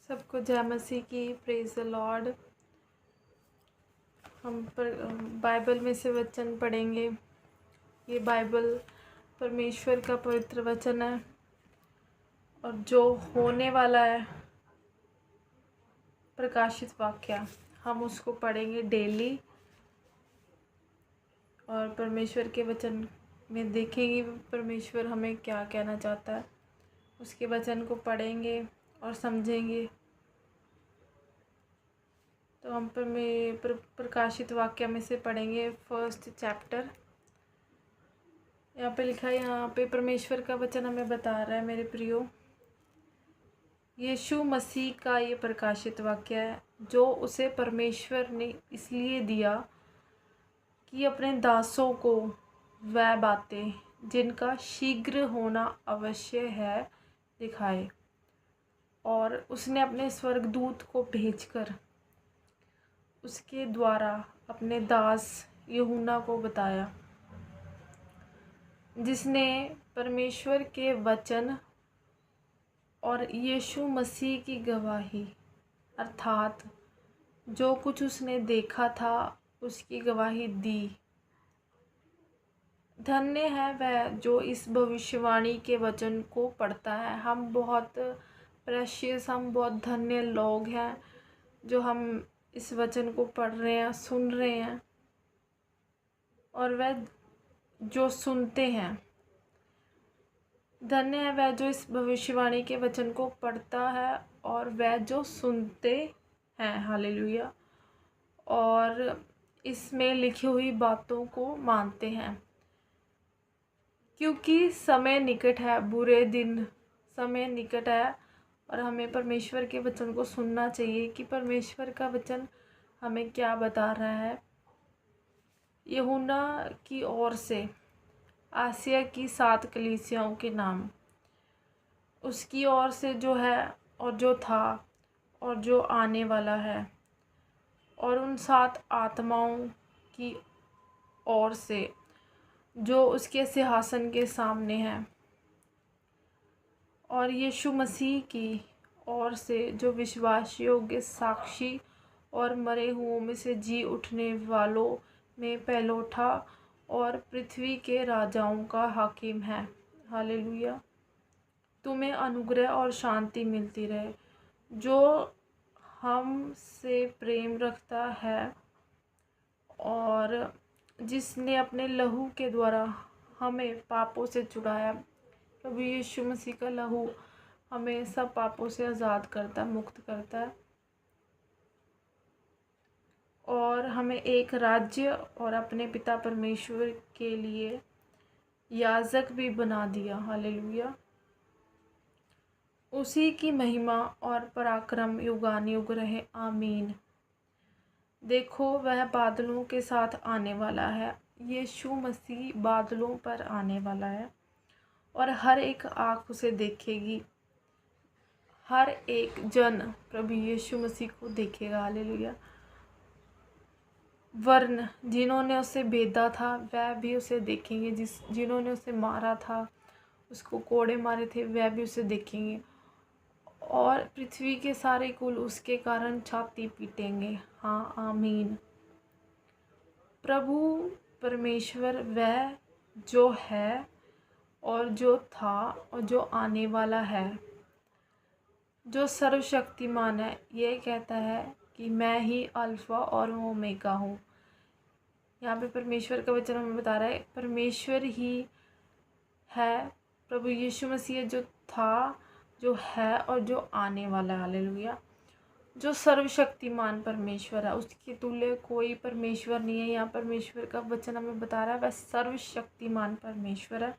सबको जय मसीह की। Praise the Lord. हम बाइबल में से वचन पढ़ेंगे। ये बाइबल परमेश्वर का पवित्र वचन है और जो होने वाला है प्रकाशित वाक्य, हम उसको पढ़ेंगे डेली और परमेश्वर के वचन में देखेंगे परमेश्वर हमें क्या कहना चाहता है। उसके वचन को पढ़ेंगे और समझेंगे। तो हम प्रकाशित वाक्य में से पढ़ेंगे फर्स्ट चैप्टर। यहाँ पे लिखा है, यहाँ पे परमेश्वर का वचन हमें बता रहा है, मेरे प्रियो, यीशु मसीह का ये प्रकाशित वाक्य है जो उसे परमेश्वर ने इसलिए दिया कि अपने दासों को वह बातें जिनका शीघ्र होना अवश्य है दिखाए। और उसने अपने स्वर्गदूत को भेजकर उसके द्वारा अपने दास यूहन्ना को बताया, जिसने परमेश्वर के वचन और यीशु मसीह की गवाही अर्थात जो कुछ उसने देखा था उसकी गवाही दी। धन्य है वह जो इस भविष्यवाणी के वचन को पढ़ता है। हम बहुत प्रेशियस, हम बहुत धन्य लोग हैं जो हम इस वचन को पढ़ रहे हैं, सुन रहे हैं। और वह जो सुनते हैं, धन्य है वह जो इस भविष्यवाणी के वचन को पढ़ता है और वह जो सुनते हैं। हालेलुया। और इसमें लिखी हुई बातों को मानते हैं, क्योंकि समय निकट है, बुरे दिन समय निकट है। और हमें परमेश्वर के वचन को सुनना चाहिए कि परमेश्वर का वचन हमें क्या बता रहा है। यूहन्ना की ओर से आसिया की 7 कलीसियाओं के नाम, उसकी ओर से जो है और जो था और जो आने वाला है, और उन 7 आत्माओं की ओर से जो उसके सिंहासन के सामने हैं, और यीशु मसीह की ओर से जो विश्वास योग्य साक्षी और मरे हुओं में से जी उठने वालों में पहलौठा और पृथ्वी के राजाओं का हाकिम है। हालेलुया। तुम्हें अनुग्रह और शांति मिलती रहे जो हमसे प्रेम रखता है और जिसने अपने लहू के द्वारा हमें पापों से छुड़ाया। प्रभु यीशु मसीह का लहू हमें सब पापों से आज़ाद करता है, मुक्त करता है और हमें एक राज्य और अपने पिता परमेश्वर के लिए याजक भी बना दिया। हालेलुया। उसी की महिमा और पराक्रम युगानुयुग रहे। आमीन। देखो वह बादलों के साथ आने वाला है। यीशु मसीह बादलों पर आने वाला है और हर एक आँख उसे देखेगी। हर एक जन प्रभु यीशु मसीह को देखेगा। हालेलुया। वर्ण जिन्होंने उसे बेधा था वह भी उसे देखेंगे। जिन्होंने उसे मारा था, उसको कोड़े मारे थे, वह भी उसे देखेंगे। और पृथ्वी के सारे कुल उसके कारण छाती पीटेंगे। हाँ, आमीन। प्रभु परमेश्वर वह जो है और जो था और जो आने वाला है, जो सर्वशक्तिमान है, ये कहता है कि मैं ही अल्फ़ा और ओमेगा हूँ। यहाँ पे परमेश्वर का वचन हमें बता रहा है परमेश्वर ही है, प्रभु यीशु मसीह जो था, जो है और जो आने वाला है। हालेलुया। जो सर्वशक्तिमान परमेश्वर है, उसके तुल्य कोई परमेश्वर नहीं है। यहाँ परमेश्वर का वचन हमें बता रहा है वह सर्वशक्तिमान परमेश्वर है।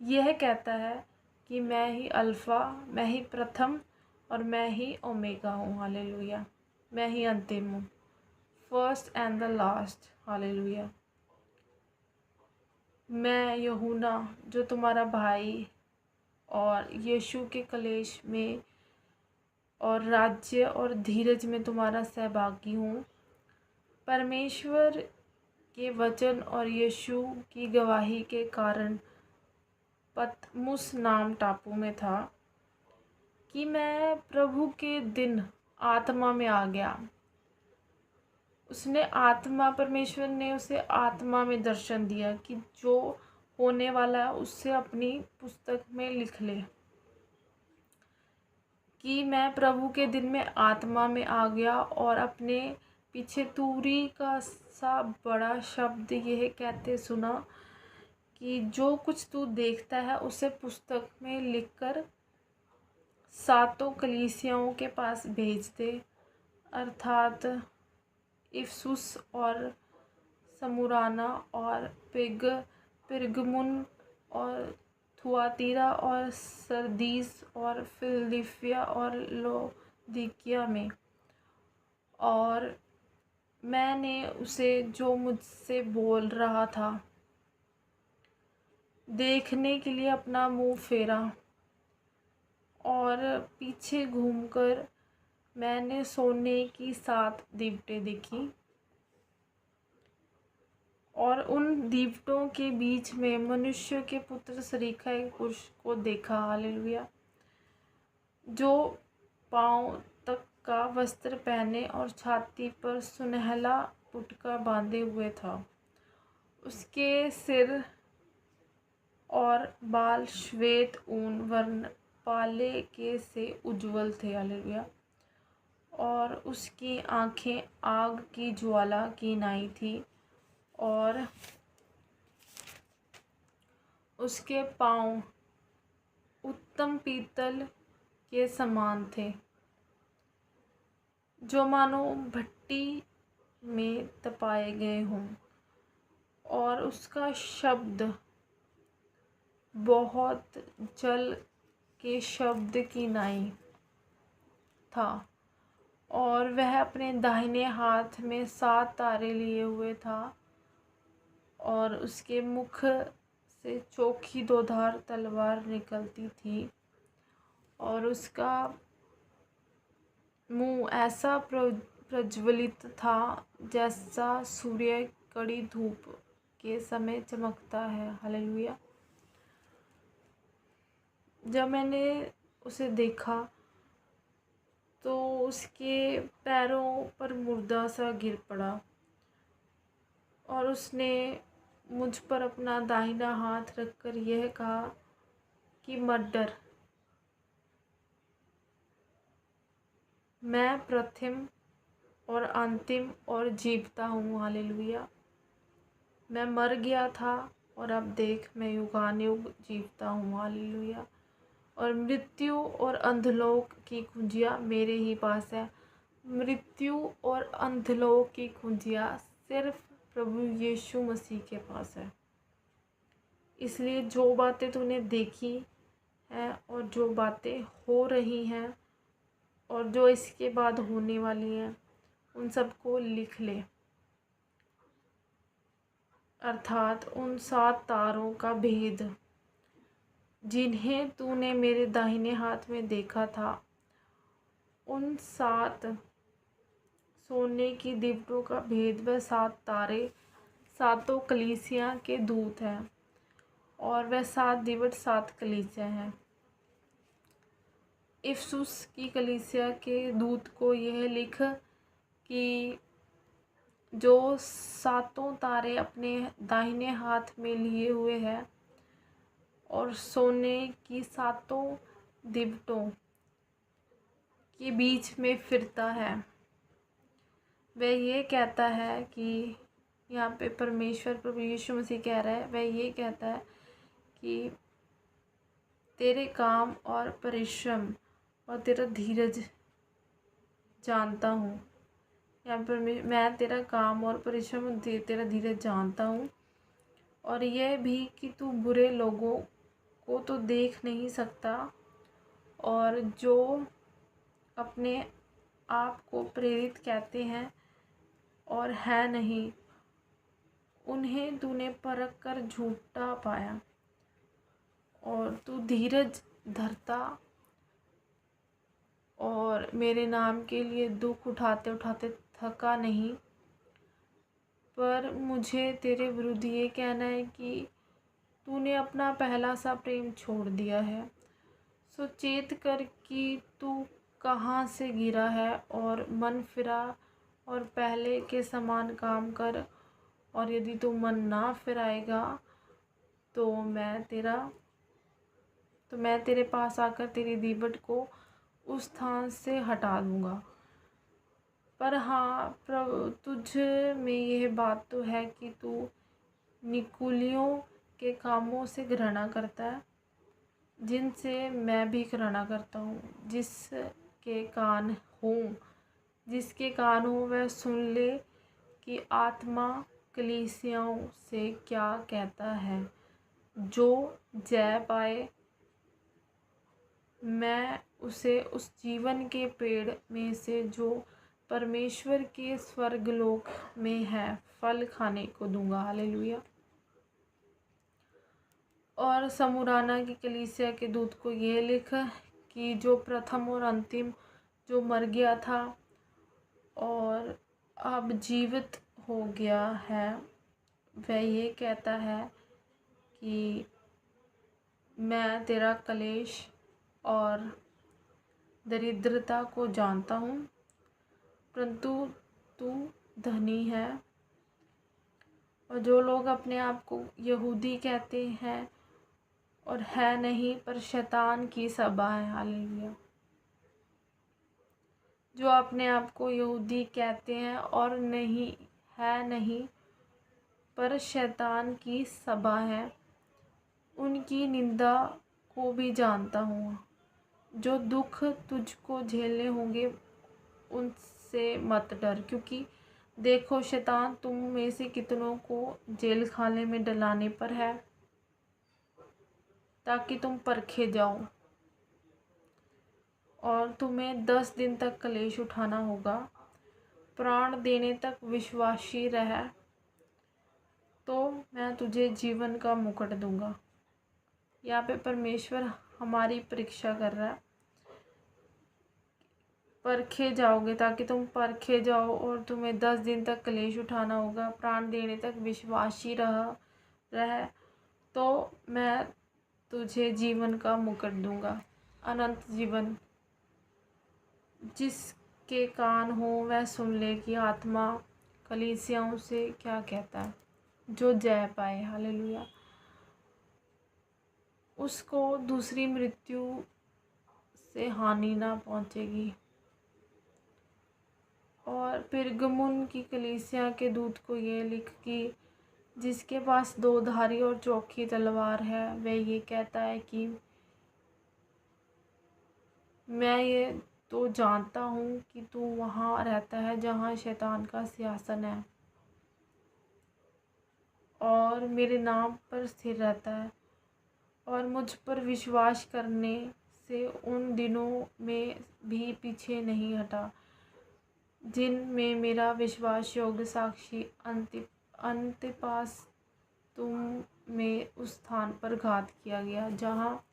यह कहता है कि मैं ही अल्फ़ा, मैं ही प्रथम और मैं ही ओमेगा हूँ। हालेलुया। मैं ही अंतिम हूँ, first and the last. Hallelujah. मैं यूहन्ना जो तुम्हारा भाई और यीशु के कलेश में और राज्य और धीरज में तुम्हारा सहभागी हूँ। परमेश्वर के वचन और यीशु की गवाही के कारण पतमुस नाम टापू में था कि मैं प्रभु के दिन आत्मा में आ गया। उसने आत्मा परमेश्वर ने उसे आत्मा में दर्शन दिया कि जो होने वाला है उससे अपनी पुस्तक में लिख ले। कि मैं प्रभु के दिन में आत्मा में आ गया और अपने पीछे तूरी का सा बड़ा शब्द यह कहते सुना कि जो कुछ तू देखता है उसे पुस्तक में लिखकर सातों कलीसियाओं के पास भेज दे, अर्थात इफसुस और समूराना और पिरगमुन और थुआतीरा और सरदीस और फिलदिफिया और लौदीकिया में। और मैंने उसे जो मुझसे बोल रहा था देखने के लिए अपना मुंह फेरा और पीछे घूमकर मैंने सोने की 7 दीवटें देखी और उन दीवटों के बीच में मनुष्य के पुत्र सरीखा एक पुरुष को देखा, हालेलुया, जो पांव तक का वस्त्र पहने और छाती पर सुनहला पुटका बांधे हुए था। उसके सिर और बाल श्वेत ऊन वर्ण पाले के से उज्जवल थे, हालेलुया, और उसकी आँखें आग की ज्वाला की नाई थी और उसके पाँव उत्तम पीतल के समान थे, जो मानो भट्टी में तपाए गए हों, और उसका शब्द बहुत जल के शब्द की नाई था। और वह अपने दाहिने हाथ में 7 तारे लिए हुए था और उसके मुख से चोखी 2 धार तलवार निकलती थी और उसका मुंह ऐसा प्रज्वलित था जैसा सूर्य कड़ी धूप के समय चमकता है, हालेलुया। जब मैंने उसे देखा तो उसके पैरों पर मुर्दा सा गिर पड़ा और उसने मुझ पर अपना दाहिना हाथ रखकर यह कहा कि मत डर, मैं प्रथम और अंतिम और जीवता हूँ, हालेलुया। मैं मर गया था और अब देख मैं युगानुयुग जीवता हूँ, हालेलुया। और मृत्यु और अंधलोक की कुंजियाँ मेरे ही पास है। मृत्यु और अंधलोक की कुंजियाँ सिर्फ प्रभु यीशु मसीह के पास है। इसलिए जो बातें तूने देखी हैं और जो बातें हो रही हैं और जो इसके बाद होने वाली हैं, उन सबको लिख ले, अर्थात उन 7 तारों का भेद जिन्हें तूने मेरे दाहिने हाथ में देखा था। उन 7 सोने की दीवटों का भेद वह 7 तारे सातों कलीसिया के दूत हैं और वह 7 दीवट 7 कलीसिया हैं। इफसुस की कलीसिया के दूत को यह लिख कि जो 7 तारे अपने दाहिने हाथ में लिए हुए हैं और सोने की 7 दीवटों के बीच में फिरता है, वह ये कहता है कि यहाँ पे परमेश्वर प्रभु यीशु मसीह कह रहा है, वह ये कहता है कि तेरे काम और परिश्रम और तेरा धीरज जानता हूँ। यहाँ पर मैं तेरा काम और परिश्रम तेरा धीरज जानता हूँ, और यह भी कि तू बुरे लोगों को तो देख नहीं सकता और जो अपने आप को प्रेरित कहते हैं और है नहीं, उन्हें तूने परख कर झूठा पाया, और तू धीरज धरता और मेरे नाम के लिए दुख उठाते उठाते थका नहीं। पर मुझे तेरे विरुद्ध ये कहना है कि तूने अपना पहला सा प्रेम छोड़ दिया है। सो चेत कर कि तू कहाँ से गिरा है और मन फिरा, और पहले के समान काम कर। और यदि तू मन ना फिराएगा तो मैं तेरे पास आकर तेरी दीवट को उस स्थान से हटा दूंगा। पर हाँ प्रभु, तुझ में यह बात तो है कि तू निकुलियों के कामों से घृणा करता है, जिनसे मैं भी घृणा करता हूँ। जिसके कान हो वह सुन ले कि आत्मा कलीसियाओं से क्या कहता है। जो जय पाए, मैं उसे उस जीवन के पेड़ में से जो परमेश्वर के स्वर्गलोक में है फल खाने को दूंगा। हालेलुया। और समूराना की कलीसिया के दूत को यह लिख कि जो प्रथम और अंतिम, जो मर गया था और अब जीवित हो गया है, वह ये कहता है कि मैं तेरा कलेश और दरिद्रता को जानता हूँ, परंतु तू धनी है। और जो लोग अपने आप को यहूदी कहते हैं और है नहीं, पर शैतान की सभा है। हालेलुया। जो अपने आप को यहूदी कहते हैं और नहीं, पर शैतान की सभा है, उनकी निंदा को भी जानता हूँ। जो दुख तुझको झेलने होंगे उनसे मत डर, क्योंकि देखो शैतान तुम में से कितनों को जेल खाने में डलाने पर है, ताकि तुम परखे जाओ। और तुम्हें 10 दिन तक कलेश उठाना होगा। प्राण देने तक विश्वासी रह, तो मैं तुझे जीवन का मुकुट दूंगा। यहाँ पे परमेश्वर हमारी परीक्षा कर रहा है। परखे जाओगे, ताकि तुम परखे जाओ, और तुम्हें 10 दिन तक कलेश उठाना होगा। प्राण देने तक विश्वासी रह तो मैं तुझे जीवन का मुकुट दूंगा, अनंत जीवन। जिसके कान हो वह सुन ले कि आत्मा कलीसियाओं से क्या कहता है। जो जय पाए, हालेलुया, उसको दूसरी मृत्यु से हानि ना पहुंचेगी। और पिरगमुन की कलीसिया के दूत को ये लिख कि जिसके पास 2 धारी और चोखी तलवार है, वह ये कहता है कि मैं ये तो जानता हूँ कि तू वहाँ रहता है जहाँ शैतान का सिंहासन है, और मेरे नाम पर स्थिर रहता है, और मुझ पर विश्वास करने से उन दिनों में भी पीछे नहीं हटा जिन में मेरा विश्वास योग्य साक्षी अंतिपास तुम में उस स्थान पर घात किया गया जहाँ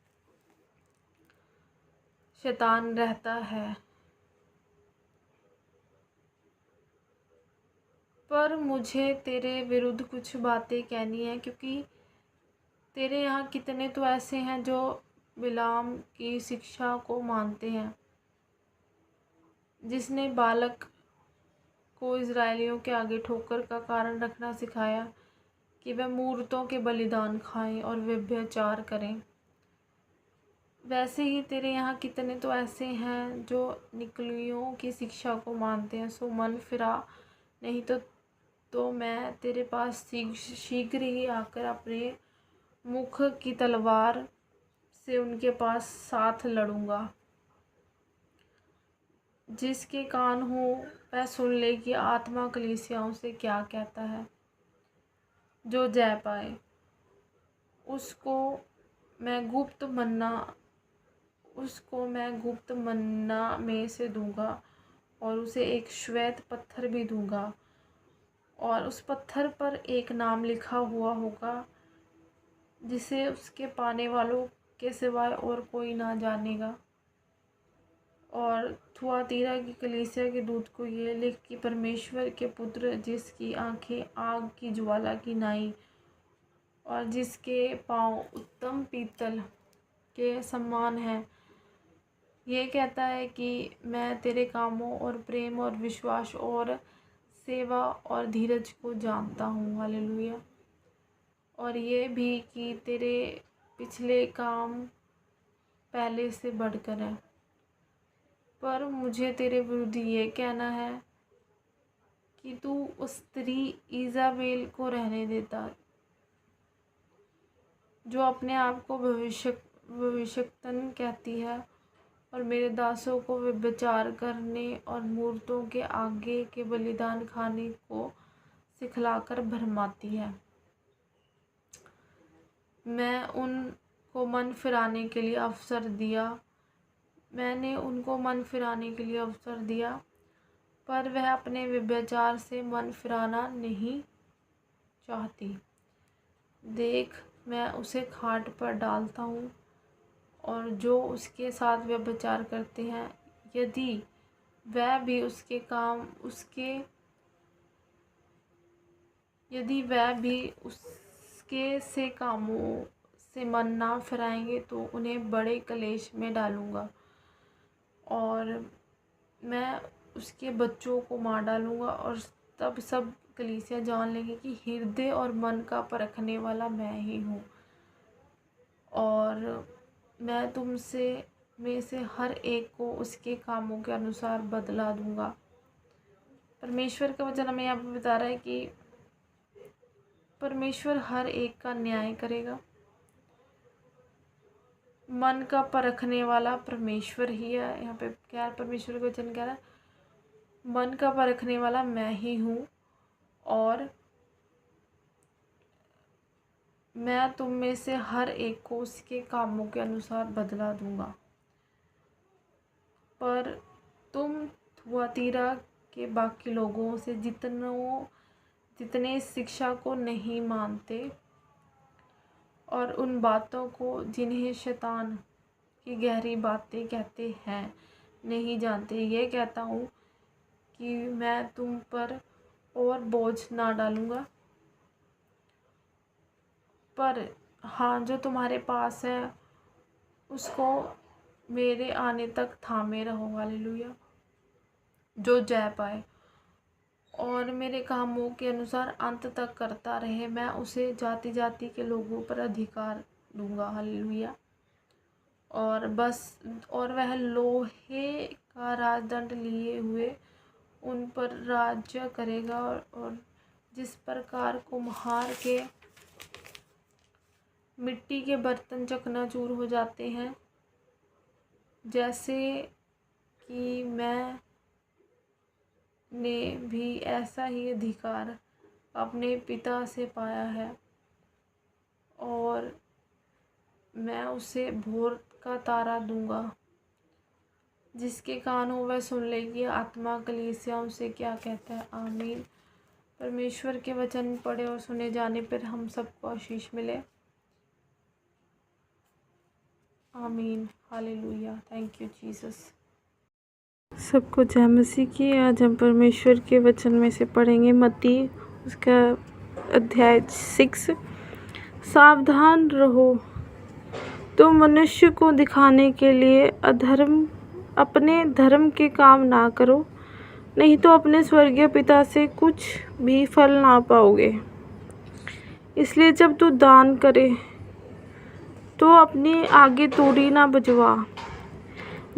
शैतान रहता है। पर मुझे तेरे विरुद्ध कुछ बातें कहनी है, क्योंकि तेरे यहाँ कितने तो ऐसे हैं जो बिलाम की शिक्षा को मानते हैं, जिसने बालक को इज़राइलियों के आगे ठोकर का कारण रखना सिखाया कि वह मूर्तों के बलिदान खाएं और व्यभिचार करें। वैसे ही तेरे यहाँ कितने तो ऐसे हैं जो निकलियों की शिक्षा को मानते हैं। सो मन फिरा, नहीं तो मैं तेरे पास शीघ्र ही आकर अपने मुख की तलवार से उनके पास साथ लड़ूंगा। जिसके कान हो वह सुन ले कि आत्मा कलीसियाओं से क्या कहता है। जो जय पाए, उसको मैं गुप्त मन्ना में से दूंगा, और उसे एक श्वेत पत्थर भी दूंगा, और उस पत्थर पर एक नाम लिखा हुआ होगा जिसे उसके पाने वालों के सिवाय और कोई ना जानेगा। और थुआतीरा की कलीसिया के दूत को ये लिख कि परमेश्वर के पुत्र, जिसकी आंखें आग की ज्वाला की नाई और जिसके पांव उत्तम पीतल के समान हैं, ये कहता है कि मैं तेरे कामों और प्रेम और विश्वास और सेवा और धीरज को जानता हूँ। हालेलुया। और ये भी कि तेरे पिछले काम पहले से बढ़कर है। पर मुझे तेरे विरुद्ध ये कहना है कि तू उस स्त्री इज़ाबेल को रहने देता, जो अपने आप को भविष्यवक्तन कहती है और मेरे दासों को व्यभिचार करने और मूर्तों के आगे के बलिदान खाने को सिखलाकर भरमाती है। मैंने उनको मन फिराने के लिए अवसर दिया, पर वह अपने व्यभिचार से मन फिराना नहीं चाहती। देख, मैं उसे खाट पर डालता हूँ, और जो उसके साथ व्यभिचार करते हैं, यदि वह भी उसके से कामों से मन ना फिराएंगे, तो उन्हें बड़े कलेश में डालूंगा और मैं उसके बच्चों को मार डालूंगा। और तब सब कलीसिया जान लेंगे कि हृदय और मन का परखने वाला मैं ही हूँ, और मैं तुमसे में से हर एक को उसके कामों के अनुसार बदला दूंगा। परमेश्वर का वचन हमें यहाँ पे बता रहा है कि परमेश्वर हर एक का न्याय करेगा। मन का परखने वाला परमेश्वर ही है। यहाँ पे क्या परमेश्वर का वचन कह रहा है? मन का परखने वाला मैं ही हूँ, और मैं तुम में से हर एक को उसके कामों के अनुसार बदला दूंगा। पर तुम थुआतीरा के बाकी लोगों से जितने इस शिक्षा को नहीं मानते और उन बातों को जिन्हें शैतान की गहरी बातें कहते हैं नहीं जानते, ये कहता हूँ कि मैं तुम पर और बोझ ना डालूँगा, पर हाँ, जो तुम्हारे पास है उसको मेरे आने तक थामे रहो। हालेलुया। जो जय पाए और मेरे कामों के अनुसार अंत तक करता रहे, मैं उसे जाति जाति के लोगों पर अधिकार दूंगा। हालेलुया। और वह लोहे का राजदंड लिए हुए उन पर राज्य करेगा, और जिस प्रकार कुम्हार के मिट्टी के बर्तन चकनाचूर हो जाते हैं, जैसे कि मैं ने भी ऐसा ही अधिकार अपने पिता से पाया है, और मैं उसे भोर का तारा दूंगा। जिसके कान हो वह सुन लेगी आत्मा कलीसियाओं से क्या कहता है। आमीन। परमेश्वर के वचन पढ़े और सुने जाने पर हम सबको आशीष मिले। आमीन। हालेलुया। Thank you Jesus. सबको जय मसीह की। आज हम परमेश्वर के वचन में से पढ़ेंगे मत्ती उसका अध्याय 6। सावधान रहो, तो मनुष्य को दिखाने के लिए अपने धर्म के काम ना करो, नहीं तो अपने स्वर्गीय पिता से कुछ भी फल ना पाओगे। इसलिए जब तू दान करे तो अपनी आगे तूड़ी ना बजवा,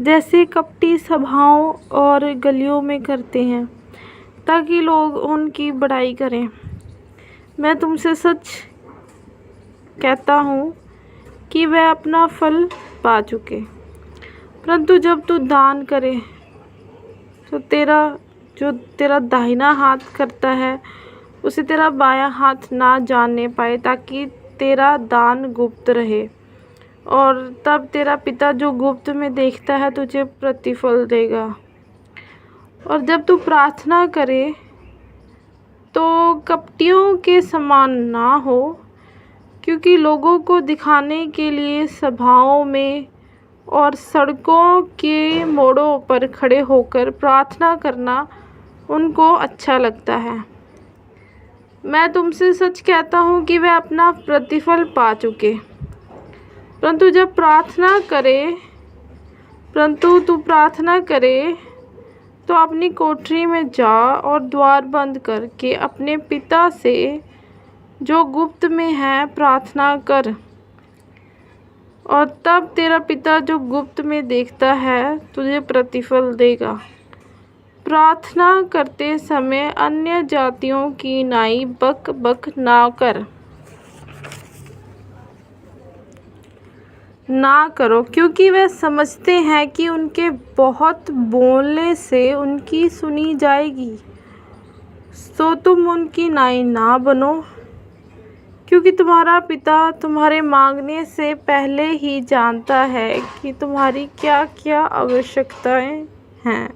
जैसे कपटी सभाओं और गलियों में करते हैं, ताकि लोग उनकी बड़ाई करें। मैं तुमसे सच कहता हूँ कि वह अपना फल पा चुके। परंतु जब तू दान करे तो तेरा दाहिना हाथ करता है, उसे तेरा बायां हाथ ना जानने पाए, ताकि तेरा दान गुप्त रहे, और तब तेरा पिता जो गुप्त में देखता है तुझे प्रतिफल देगा। और जब तू प्रार्थना करे तो कपटियों के समान ना हो, क्योंकि लोगों को दिखाने के लिए सभाओं में और सड़कों के मोड़ों पर खड़े होकर प्रार्थना करना उनको अच्छा लगता है। मैं तुमसे सच कहता हूँ कि वे अपना प्रतिफल पा चुके। परंतु जब प्रार्थना करे परंतु तू प्रार्थना करे तो अपनी कोठरी में जा और द्वार बंद करके अपने पिता से जो गुप्त में है प्रार्थना कर, और तब तेरा पिता जो गुप्त में देखता है तुझे प्रतिफल देगा। प्रार्थना करते समय अन्य जातियों की नाई बक बक ना करो, क्योंकि वे समझते हैं कि उनके बहुत बोलने से उनकी सुनी जाएगी। सो तुम उनकी नाई ना बनो, क्योंकि तुम्हारा पिता तुम्हारे मांगने से पहले ही जानता है कि तुम्हारी क्या क्या आवश्यकताएं हैं।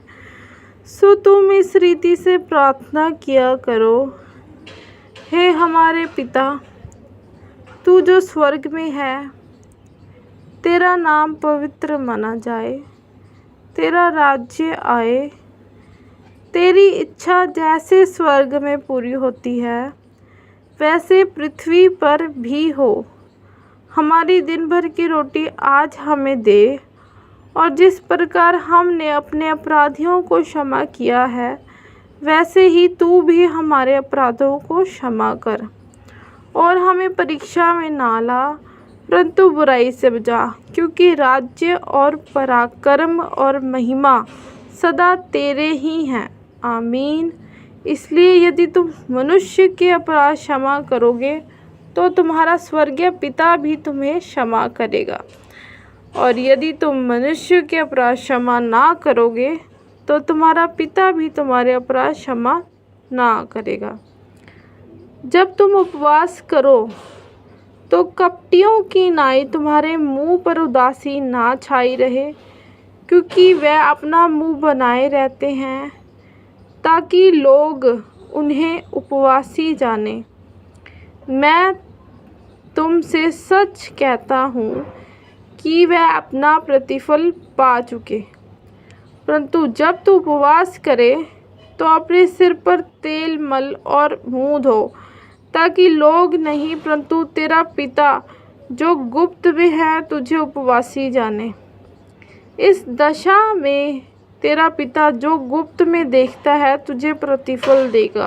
सो तुम इस रीति से प्रार्थना किया करो, हे हमारे पिता, तू जो स्वर्ग में है, तेरा नाम पवित्र माना जाए, तेरा राज्य आए, तेरी इच्छा जैसे स्वर्ग में पूरी होती है वैसे पृथ्वी पर भी हो। हमारी दिन भर की रोटी आज हमें दे, और जिस प्रकार हमने अपने अपराधियों को क्षमा किया है वैसे ही तू भी हमारे अपराधों को क्षमा कर, और हमें परीक्षा में ना ला परंतु बुराई से बचा, क्योंकि राज्य और पराक्रम और महिमा सदा तेरे ही हैं। आमीन। इसलिए यदि तुम मनुष्य के अपराध क्षमा करोगे तो तुम्हारा स्वर्गीय पिता भी तुम्हें क्षमा करेगा, और यदि तुम मनुष्य के अपराध क्षमा ना करोगे तो तुम्हारा पिता भी तुम्हारे अपराध क्षमा ना करेगा। जब तुम उपवास करो तो कपटियों की नाई तुम्हारे मुंह पर उदासी ना छाई रहे, क्योंकि वह अपना मुंह बनाए रहते हैं ताकि लोग उन्हें उपवासी जाने। मैं तुमसे सच कहता हूँ कि वह अपना प्रतिफल पा चुके। परंतु जब तू उपवास करे तो अपने सिर पर तेल मल और मुँह धो, ताकि लोग नहीं परंतु तेरा पिता जो गुप्त में है तुझे उपवासी जाने। इस दशा में तेरा पिता जो गुप्त में देखता है तुझे प्रतिफल देगा।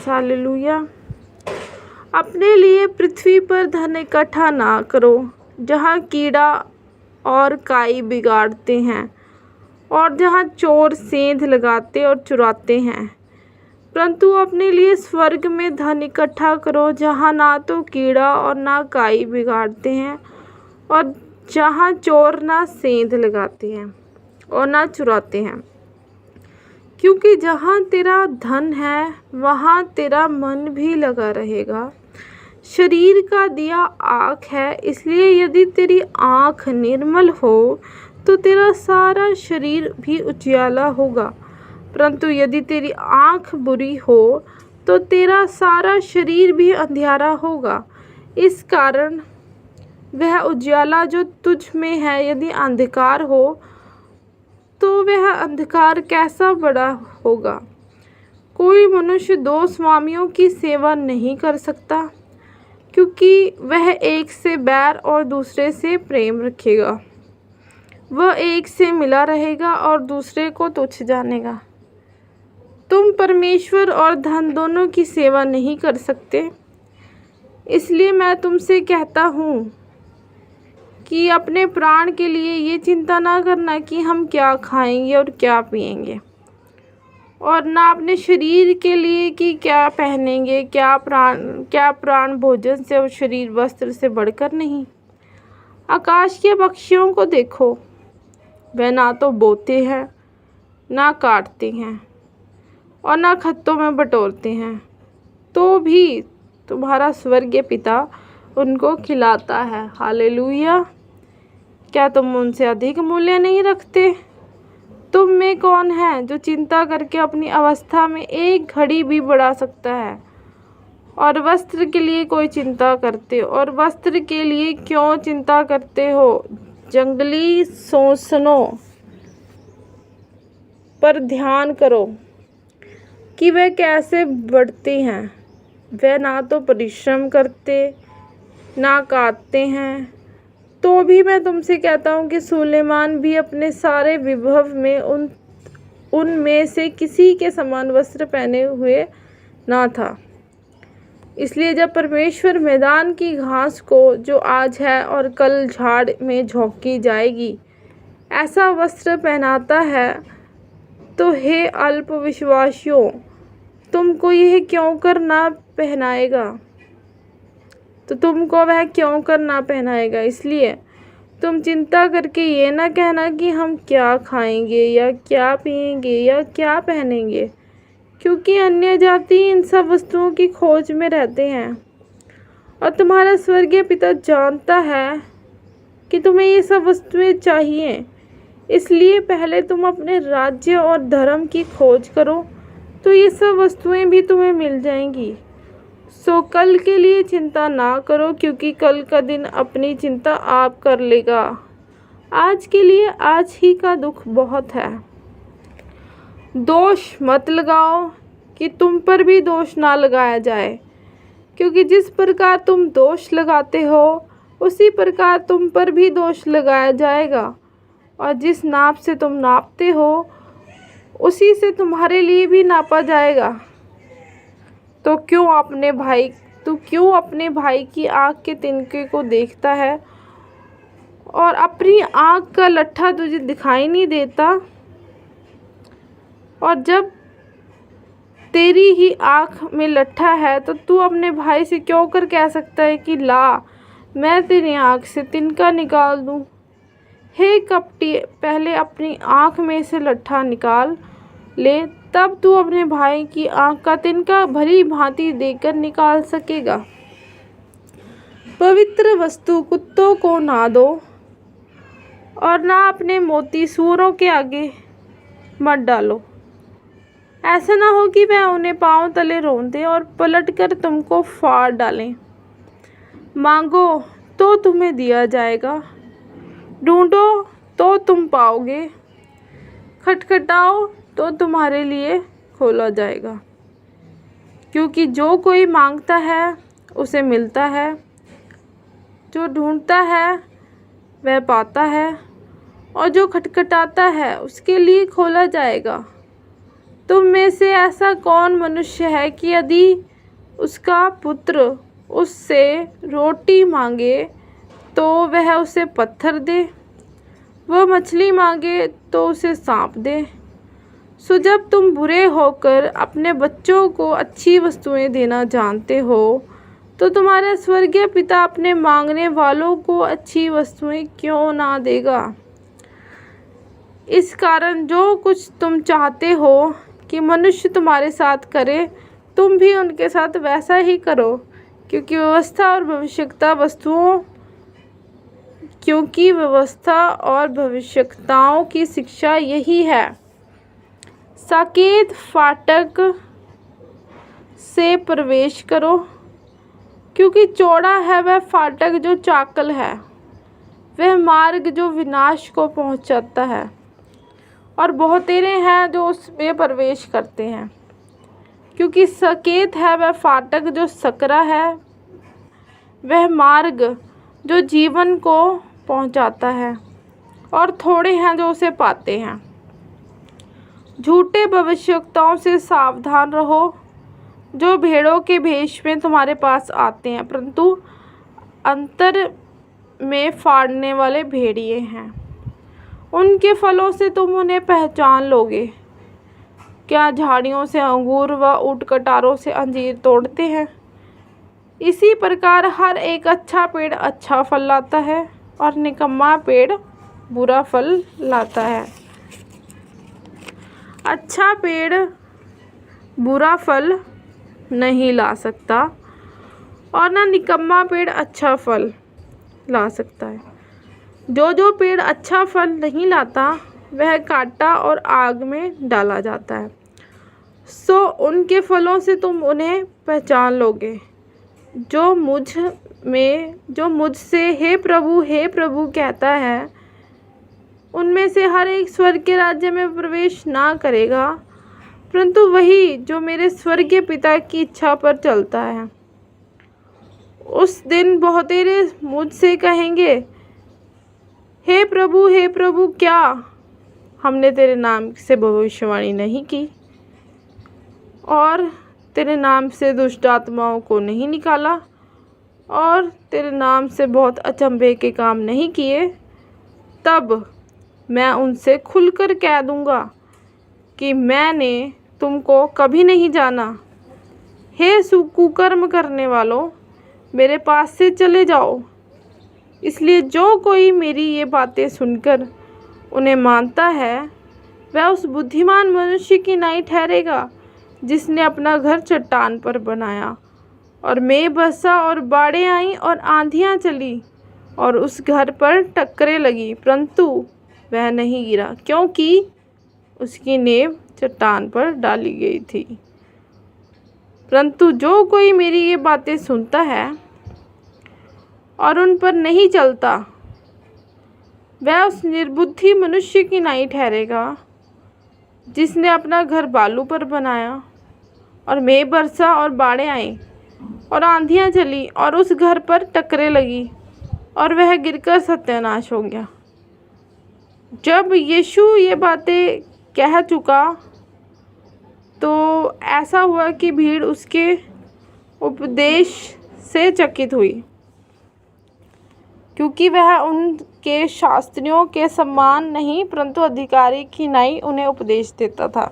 हालेलुया। अपने लिए पृथ्वी पर धन इकट्ठा ना करो, जहाँ कीड़ा और काई बिगाड़ते हैं और जहाँ चोर सेंध लगाते और चुराते हैं, परंतु अपने लिए स्वर्ग में धन इकट्ठा करो, जहाँ ना तो कीड़ा और ना काई बिगाड़ते हैं और जहाँ चोर ना सेंध लगाते हैं और ना चुराते हैं। क्योंकि जहाँ तेरा धन है वहाँ तेरा मन भी लगा रहेगा। शरीर का दिया आँख है, इसलिए यदि तेरी आँख निर्मल हो तो तेरा सारा शरीर भी उजियाला होगा, परंतु यदि तेरी आँख बुरी हो तो तेरा सारा शरीर भी अंधियारा होगा। इस कारण वह उजियाला जो तुझ में है यदि अंधकार हो तो वह अंधकार कैसा बड़ा होगा। कोई मनुष्य दो स्वामियों की सेवा नहीं कर सकता, क्योंकि वह एक से बैर और दूसरे से प्रेम रखेगा। वह एक से मिला रहेगा और दूसरे को तुच्छ जानेगा। तुम परमेश्वर और धन दोनों की सेवा नहीं कर सकते। इसलिए मैं तुमसे कहता हूँ कि अपने प्राण के लिए ये चिंता ना करना कि हम क्या खाएंगे और क्या पिएंगे, और ना अपने शरीर के लिए कि क्या पहनेंगे। क्या प्राण भोजन से और शरीर वस्त्र से बढ़कर नहीं। आकाश के पक्षियों को देखो, वह ना तो बोते हैं, ना काटते हैं और ना खत्तों में बटोरते हैं, तो भी तुम्हारा स्वर्गीय पिता उनको खिलाता है। हालेलुया। क्या तुम उनसे अधिक मूल्य नहीं रखते? तुम में कौन है जो चिंता करके अपनी अवस्था में एक घड़ी भी बढ़ा सकता है? और वस्त्र के लिए कोई चिंता करते हो, और वस्त्र के लिए क्यों चिंता करते हो? जंगली सोसनों पर ध्यान करो कि वे कैसे बढ़ते हैं। वे ना तो परिश्रम करते ना काटते हैं, तो भी मैं तुमसे कहता हूँ कि सुलेमान भी अपने सारे विभव में उनमें से किसी के समान वस्त्र पहने हुए ना था। इसलिए जब परमेश्वर मैदान की घास को, जो आज है और कल झाड़ में झोंकी जाएगी, ऐसा वस्त्र पहनाता है, तो हे अल्पविश्वासियों, तुमको यह क्यों कर ना पहनाएगा? तो तुमको वह क्यों कर ना पहनाएगा? इसलिए तुम चिंता करके ये ना कहना कि हम क्या खाएंगे या क्या पिएंगे या क्या पहनेंगे, क्योंकि अन्य जाति इन सब वस्तुओं की खोज में रहते हैं, और तुम्हारा स्वर्गीय पिता जानता है कि तुम्हें ये सब वस्तुएं चाहिए। इसलिए पहले तुम अपने राज्य और धर्म की खोज करो, तो ये सब वस्तुएं भी तुम्हें मिल जाएंगी। सो कल के लिए चिंता ना करो, क्योंकि कल का दिन अपनी चिंता आप कर लेगा। आज के लिए आज ही का दुख बहुत है। दोष मत लगाओ कि तुम पर भी दोष ना लगाया जाए, क्योंकि जिस प्रकार तुम दोष लगाते हो उसी प्रकार तुम पर भी दोष लगाया जाएगा, और जिस नाप से तुम नापते हो उसी से तुम्हारे लिए भी नापा जाएगा। तो क्यों अपने भाई की आँख के तिनके को देखता है और अपनी आँख का लट्ठा तुझे दिखाई नहीं देता? और जब तेरी ही आँख में लट्ठा है तो तू अपने भाई से क्यों कर कह सकता है कि ला, मैं तेरी आँख से तिनका निकाल दूँ? हे कपटी, पहले अपनी आँख में से लट्ठा निकाल ले, तब तू अपने भाई की आँख का तिनका भली भांति देकर निकाल सकेगा। पवित्र वस्तु कुत्तों को ना दो, और ना अपने मोती सूअरों के आगे मत डालो, ऐसा ना हो कि वह उन्हें पांव तले रौंदे और पलटकर तुमको फाड़ डालें। मांगो तो तुम्हें दिया जाएगा, ढूंढो तो तुम पाओगे, खटखटाओ तो तुम्हारे लिए खोला जाएगा। क्योंकि जो कोई मांगता है उसे मिलता है, जो ढूंढता है वह पाता है, और जो खटखटाता है उसके लिए खोला जाएगा। तुम में से ऐसा कौन मनुष्य है कि यदि उसका पुत्र उससे रोटी मांगे तो वह उसे पत्थर दे? वह मछली मांगे तो उसे सांप दे? सो जब तुम बुरे होकर अपने बच्चों को अच्छी वस्तुएं देना जानते हो, तो तुम्हारा स्वर्गीय पिता अपने मांगने वालों को अच्छी वस्तुएं क्यों ना देगा। इस कारण जो कुछ तुम चाहते हो कि मनुष्य तुम्हारे साथ करे, तुम भी उनके साथ वैसा ही करो, क्योंकि व्यवस्था और भविष्यताओं की शिक्षा यही है। साकेत फाटक से प्रवेश करो, क्योंकि चौड़ा है वह फाटक जो चाकल है, वह मार्ग जो विनाश को पहुंचाता है, और बहुतेरे हैं जो उसमें प्रवेश करते हैं। क्योंकि सकेत है वह फाटक जो सकरा है, वह मार्ग जो जीवन को पहुंचाता है, और थोड़े हैं जो उसे पाते हैं। झूठे भविष्यवक्ताओं से सावधान रहो, जो भेड़ों के भेष में तुम्हारे पास आते हैं, परंतु अंतर में फाड़ने वाले भेड़िए हैं। उनके फलों से तुम उन्हें पहचान लोगे। क्या झाड़ियों से अंगूर व ऊँट कटारों से अंजीर तोड़ते हैं? इसी प्रकार हर एक अच्छा पेड़ अच्छा फल लाता है, और निकम्मा पेड़ बुरा फल लाता है। अच्छा पेड़ बुरा फल नहीं ला सकता, और न निकम्मा पेड़ अच्छा फल ला सकता है। जो पेड़ अच्छा फल नहीं लाता वह काटा और आग में डाला जाता है। सो उनके फलों से तुम उन्हें पहचान लोगे। जो मुझसे हे प्रभु कहता है, उनमें से हर एक स्वर्ग के राज्य में प्रवेश ना करेगा, परंतु वही जो मेरे स्वर्गीय पिता की इच्छा पर चलता है। उस दिन बहुतेरे मुझसे कहेंगे, हे प्रभु, क्या हमने तेरे नाम से भविष्यवाणी नहीं की और तेरे नाम से दुष्ट आत्माओं को नहीं निकाला और तेरे नाम से बहुत अचंभे के काम नहीं किए? तब मैं उनसे खुलकर कह दूंगा कि मैंने तुमको कभी नहीं जाना। हे कुकर्म करने वालों, मेरे पास से चले जाओ। इसलिए जो कोई मेरी ये बातें सुनकर उन्हें मानता है, वह उस बुद्धिमान मनुष्य की नाई ठहरेगा जिसने अपना घर चट्टान पर बनाया, और मेघ बरसा और बाढ़ें आईं और आंधियाँ चली और उस घर पर टक्करें लगी, परंतु वह नहीं गिरा, क्योंकि उसकी नींव चट्टान पर डाली गई थी। परंतु जो कोई मेरी ये बातें सुनता है और उन पर नहीं चलता, वह उस निर्बुद्धि मनुष्य की नाई ठहरेगा जिसने अपना घर बालू पर बनाया, और मेघ बरसा और बाढ़ें आईं और आंधियाँ चली और उस घर पर टक्करें लगी और वह गिरकर सत्यानाश हो गया। जब यीशु ये बातें कह चुका तो ऐसा हुआ कि भीड़ उसके उपदेश से चकित हुई, क्योंकि वह उनके शास्त्रियों के समान नहीं परंतु अधिकारी की नाई उन्हें उपदेश देता था।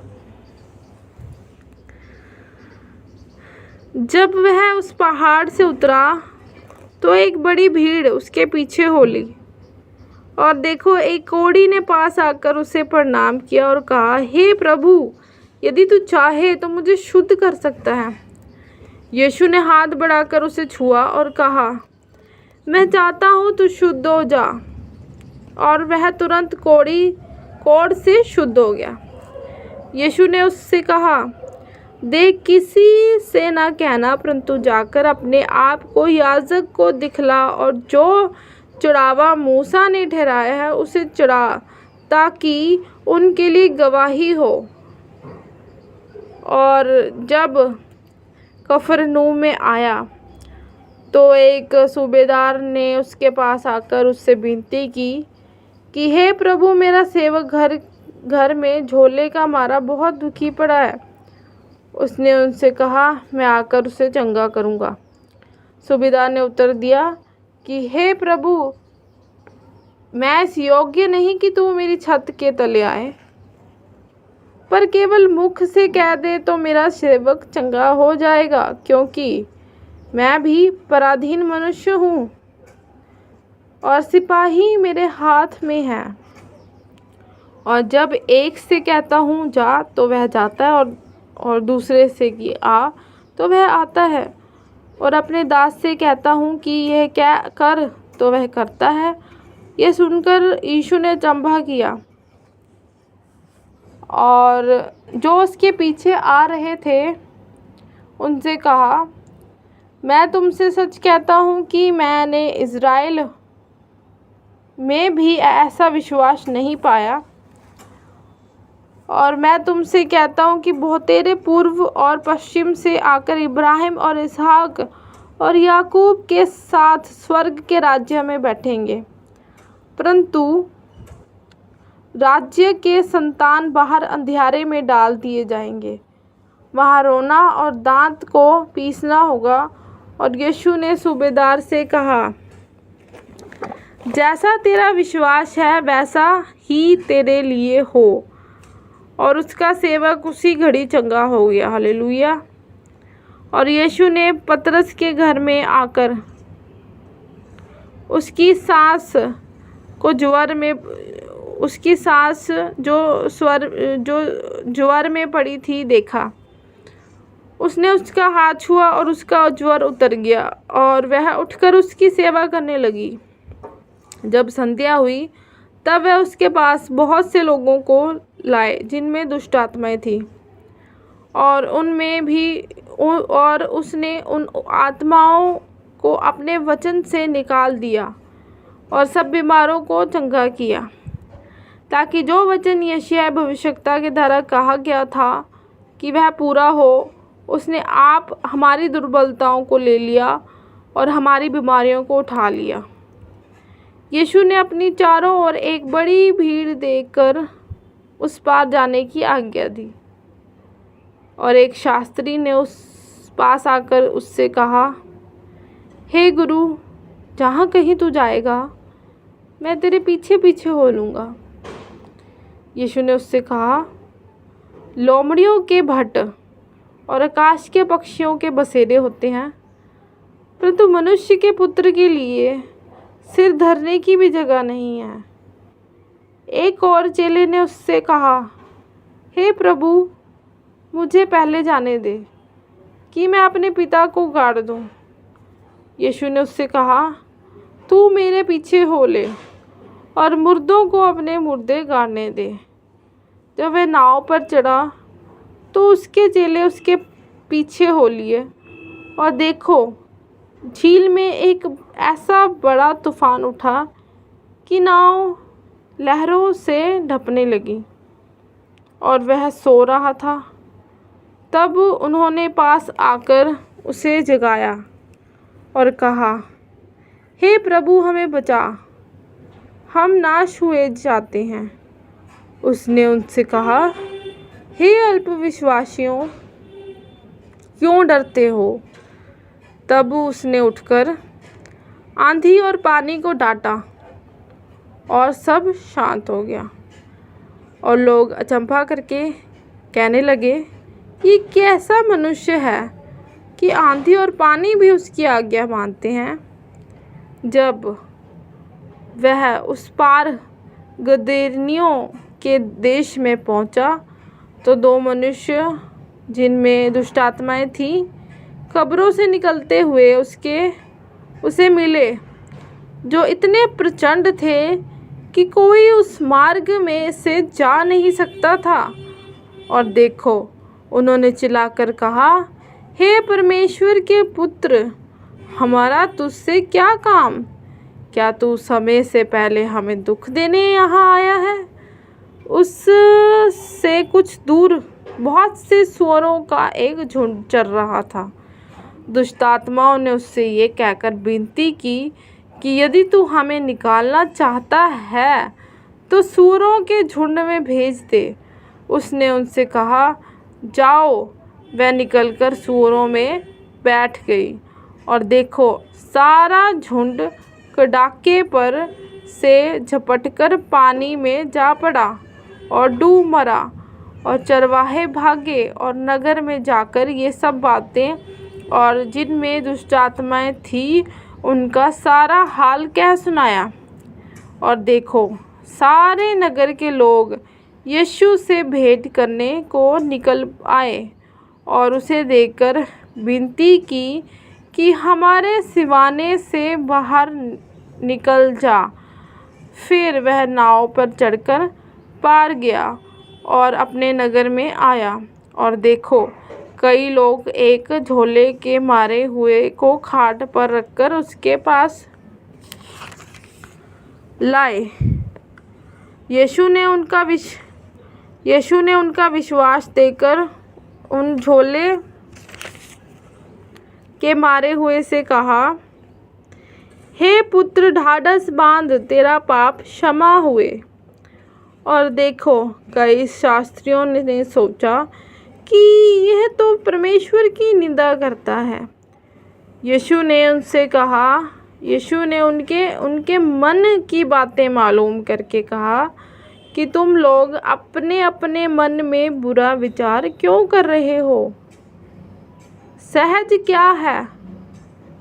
जब वह उस पहाड़ से उतरा तो एक बड़ी भीड़ उसके पीछे हो ली, और देखो, एक कोढ़ी ने पास आकर उसे प्रणाम किया और कहा, हे प्रभु, यदि तू चाहे तो मुझे शुद्ध कर सकता है। यीशु ने हाथ बढ़ाकर उसे छुआ और कहा, मैं चाहता हूँ तू शुद्ध हो जा। और वह तुरंत कोढ़ से शुद्ध हो गया। यीशु ने उससे कहा, देख, किसी से ना कहना, परंतु जाकर अपने आप को याजक को दिखला और जो चढ़ावा मूसा ने ठहराया है उसे चढ़ा, ताकि उनके लिए गवाही हो। और जब कफरनहूम में आया तो एक सूबेदार ने उसके पास आकर उससे विनती की कि हे प्रभु, मेरा सेवक घर में झोले का मारा बहुत दुखी पड़ा है। उसने उनसे कहा, मैं आकर उसे चंगा करूँगा। सूबेदार ने उत्तर दिया कि हे प्रभु, मैं इस योग्य नहीं कि तू मेरी छत के तले आए, पर केवल मुख से कह दे तो मेरा सेवक चंगा हो जाएगा, क्योंकि मैं भी पराधीन मनुष्य हूँ और सिपाही मेरे हाथ में है। और जब एक से कहता हूँ जा तो वह जाता है, और दूसरे से कि आ तो वह आता है, और अपने दास से कहता हूँ कि यह क्या कर तो वह करता है। यह सुनकर यीशु ने अचंभा किया, और जो उसके पीछे आ रहे थे उनसे कहा, मैं तुमसे सच कहता हूँ कि मैंने इज़राइल में भी ऐसा विश्वास नहीं पाया। और मैं तुमसे कहता हूँ कि बहुतेरे पूर्व और पश्चिम से आकर इब्राहिम और इसहाक और याकूब के साथ स्वर्ग के राज्य में बैठेंगे, परंतु राज्य के संतान बाहर अंधियारे में डाल दिए जाएंगे। वहाँ रोना और दांत को पीसना होगा। और यीशु ने सूबेदार से कहा, जैसा तेरा विश्वास है वैसा ही तेरे लिए हो। और उसका सेवक उसी घड़ी चंगा हो गया। हालेलुया। और यीशु ने पतरस के घर में आकर उसकी सास जो ज्वर में पड़ी थी देखा। उसने उसका हाथ छुआ और उसका ज्वर उतर गया और वह उठकर उसकी सेवा करने लगी। जब संध्या हुई तब वह उसके पास बहुत से लोगों को लाए जिनमें दुष्ट आत्माएं थी, और उसने उन आत्माओं को अपने वचन से निकाल दिया और सब बीमारों को चंगा किया, ताकि जो वचन यशायाह भविष्यवक्ता के द्वारा कहा गया था कि वह पूरा हो। उसने आप हमारी दुर्बलताओं को ले लिया और हमारी बीमारियों को उठा लिया। यीशु ने अपनी चारों ओर एक बड़ी भीड़ देखकर उस पार जाने की आज्ञा दी। और एक शास्त्री ने उस पास आकर उससे कहा, हे गुरु, जहाँ कहीं तू जाएगा मैं तेरे पीछे पीछे हो लूँगा। यीशु ने उससे कहा, लोमड़ियों के भट्ट और आकाश के पक्षियों के बसेरे होते हैं, परंतु मनुष्य के पुत्र के लिए सिर धरने की भी जगह नहीं है। एक और चेले ने उससे कहा, हे प्रभु, मुझे पहले जाने दे कि मैं अपने पिता को गाड़ दूं। यीशु ने उससे कहा, तू मेरे पीछे हो ले और मुर्दों को अपने मुर्दे गाड़ने दे। जब वह नाव पर चढ़ा तो उसके चेले उसके पीछे हो लिए, और देखो, झील में एक ऐसा बड़ा तूफान उठा कि नाव लहरों से ढपने लगी और वह सो रहा था। तब उन्होंने पास आकर उसे जगाया और कहा, हे प्रभु, हमें बचा, हम नाश हुए जाते हैं। उसने उनसे कहा, हे अल्पविश्वासियों, क्यों डरते हो? तब उसने उठकर आंधी और पानी को डांटा और सब शांत हो गया। और लोग अचंभा करके कहने लगे, ये कैसा मनुष्य है कि आंधी और पानी भी उसकी आज्ञा मानते हैं। जब वह उस पार गदरेनियों के देश में पहुंचा तो दो मनुष्य जिनमें दुष्ट आत्माएं थीं कब्रों से निकलते हुए उसे मिले, जो इतने प्रचंड थे कि कोई उस मार्ग में से जा नहीं सकता था। और देखो, उन्होंने चिल्लाकर कहा, हे परमेश्वर के पुत्र, हमारा तुझसे क्या काम? क्या तू समय से पहले हमें दुख देने यहाँ आया है? उससे कुछ दूर बहुत से सूअरों का एक झुंड चर रहा था। दुष्ट आत्माओं ने उससे ये कहकर विनती की कि यदि तू हमें निकालना चाहता है तो सूअरों के झुंड में भेज दे। उसने उनसे कहा, जाओ। वह निकलकर सूअरों में बैठ गई, और देखो, सारा झुंड कड़ाके पर से झपटकर पानी में जा पड़ा और डूब मरा। और चरवाहे भागे और नगर में जाकर ये सब बातें और जिनमें दुष्ट आत्माएं थी उनका सारा हाल कह सुनाया। और देखो, सारे नगर के लोग यीशु से भेंट करने को निकल आए और उसे देखकर विनती की कि हमारे सिवाने से बाहर निकल जा। फिर वह नाव पर चढ़कर पार गया और अपने नगर में आया। और देखो, कई लोग एक झोले के मारे हुए को खाट पर रखकर उसके पास लाए। यीशु ने उनका विश्वास देखकर उन झोले के मारे हुए से कहा, हे पुत्र, ढाढ़स बांध, तेरा पाप क्षमा हुए। और देखो, कई शास्त्रियों ने सोचा कि यह तो परमेश्वर की निंदा करता है। यीशु ने उनके मन की बातें मालूम करके कहा कि तुम लोग अपने अपने मन में बुरा विचार क्यों कर रहे हो? सहज क्या है,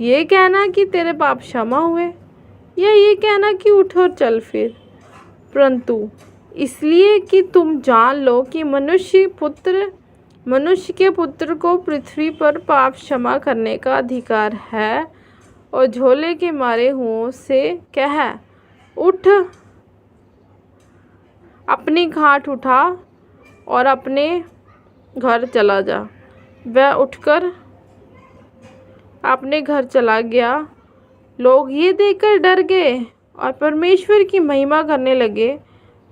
ये कहना कि तेरे पाप क्षमा हुए, या ये कहना कि उठ और चल फिर? परंतु इसलिए कि तुम जान लो कि मनुष्य के पुत्र को पृथ्वी पर पाप क्षमा करने का अधिकार है। और झोले के मारे हुओं से कह, उठ, अपनी खाट उठा और अपने घर चला जा। वह उठकर अपने घर चला गया। लोग ये देखकर डर गए और परमेश्वर की महिमा करने लगे,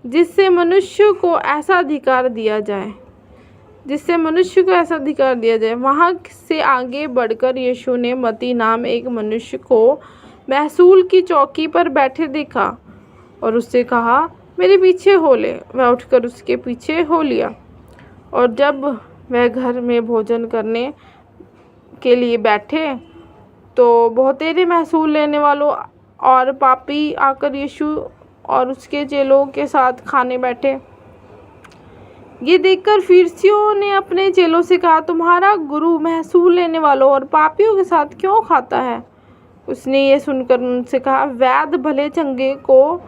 जिससे मनुष्य को ऐसा अधिकार दिया जाए। वहाँ से आगे बढ़कर यीशु ने मत्ती नाम एक मनुष्य को महसूल की चौकी पर बैठे देखा और उससे कहा, मेरे पीछे हो ले। वह उठकर उसके पीछे हो लिया। और जब वह घर में भोजन करने के लिए बैठे तो बहुतेरे महसूल लेने वालों और पापी आकर यीशु और उसके चेलों के साथ खाने बैठे। ये देखकर फरीसियों ने अपने चेलों से कहा, तुम्हारा गुरु महसूल लेने वालों और पापियों के साथ क्यों खाता है? उसने ये सुनकर उनसे कहा, वैद्य भले चंगे को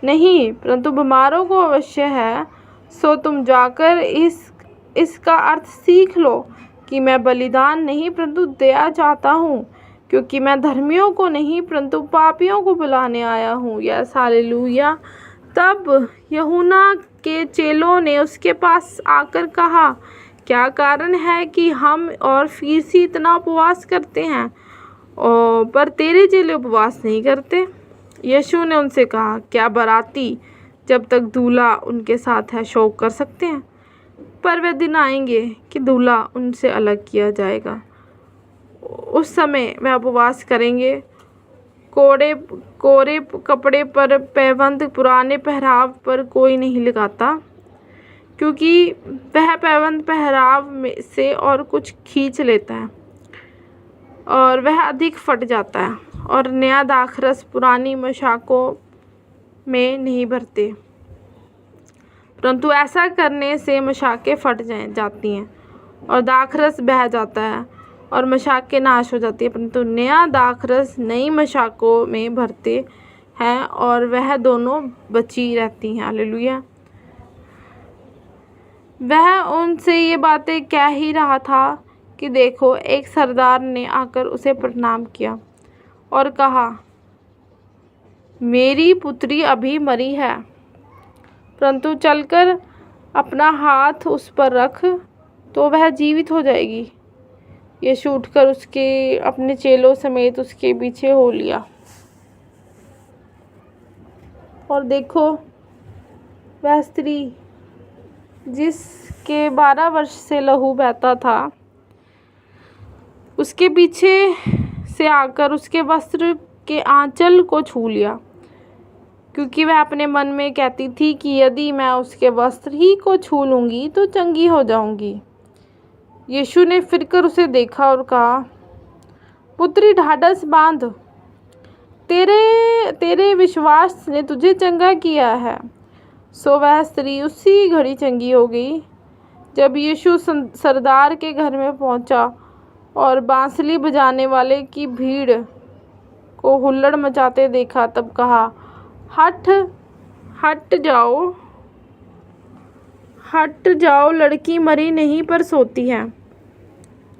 नहीं परंतु बीमारों को अवश्य है। सो तुम जाकर इसका अर्थ सीख लो कि मैं बलिदान नहीं परंतु दया चाहता हूँ, क्योंकि मैं धर्मियों को नहीं परंतु पापियों को बुलाने आया हूँ। Yes hallelujah. तब यूहन्ना के चेलों ने उसके पास आकर कहा, क्या कारण है कि हम और फरीसी इतना उपवास करते हैं पर तेरे चेले उपवास नहीं करते? यीशु ने उनसे कहा, क्या बाराती जब तक दूल्हा उनके साथ है शोक कर सकते हैं? पर वे दिन आएंगे कि दूल्हा उनसे अलग किया जाएगा। उस समय वह उपवास करेंगे, कोरे कपड़े पर पैबंद पुराने पहराव पर कोई नहीं लगाता, क्योंकि वह पैबंद पहराव में से और कुछ खींच लेता है और वह अधिक फट जाता है। और नया दाखरस पुरानी मशाकों में नहीं भरते, परंतु ऐसा करने से मशाकें फट जाती हैं और दाखरस बह जाता है और मशाकें नाश हो जाती है, परंतु नया दाखरस नई मशाकों में भरते हैं और वह दोनों बची रहती हैं। हालेलुया। वह उनसे ये बातें कह ही रहा था कि देखो, एक सरदार ने आकर उसे प्रणाम किया और कहा, मेरी पुत्री अभी मरी है, परंतु चलकर अपना हाथ उस पर रख तो वह जीवित हो जाएगी। यीशु उठकर उसके अपने चेलों समेत उसके पीछे हो लिया। और देखो, वह स्त्री जिसके 12 वर्ष से लहू बहता था, उसके पीछे से आकर उसके वस्त्र के आंचल को छू लिया, क्योंकि वह अपने मन में कहती थी कि यदि मैं उसके वस्त्र ही को छू लूँगी तो चंगी हो जाऊँगी। यीशु ने फिरकर उसे देखा और कहा, पुत्री ढाढ़स बांध, तेरे विश्वास ने तुझे चंगा किया है। सो वह स्त्री उसी घड़ी चंगी हो गई। जब यीशु सरदार के घर में पहुंचा और बांसुरी बजाने वाले की भीड़ को हुल्लड़ मचाते देखा, तब कहा, हट जाओ, लड़की मरी नहीं पर सोती है।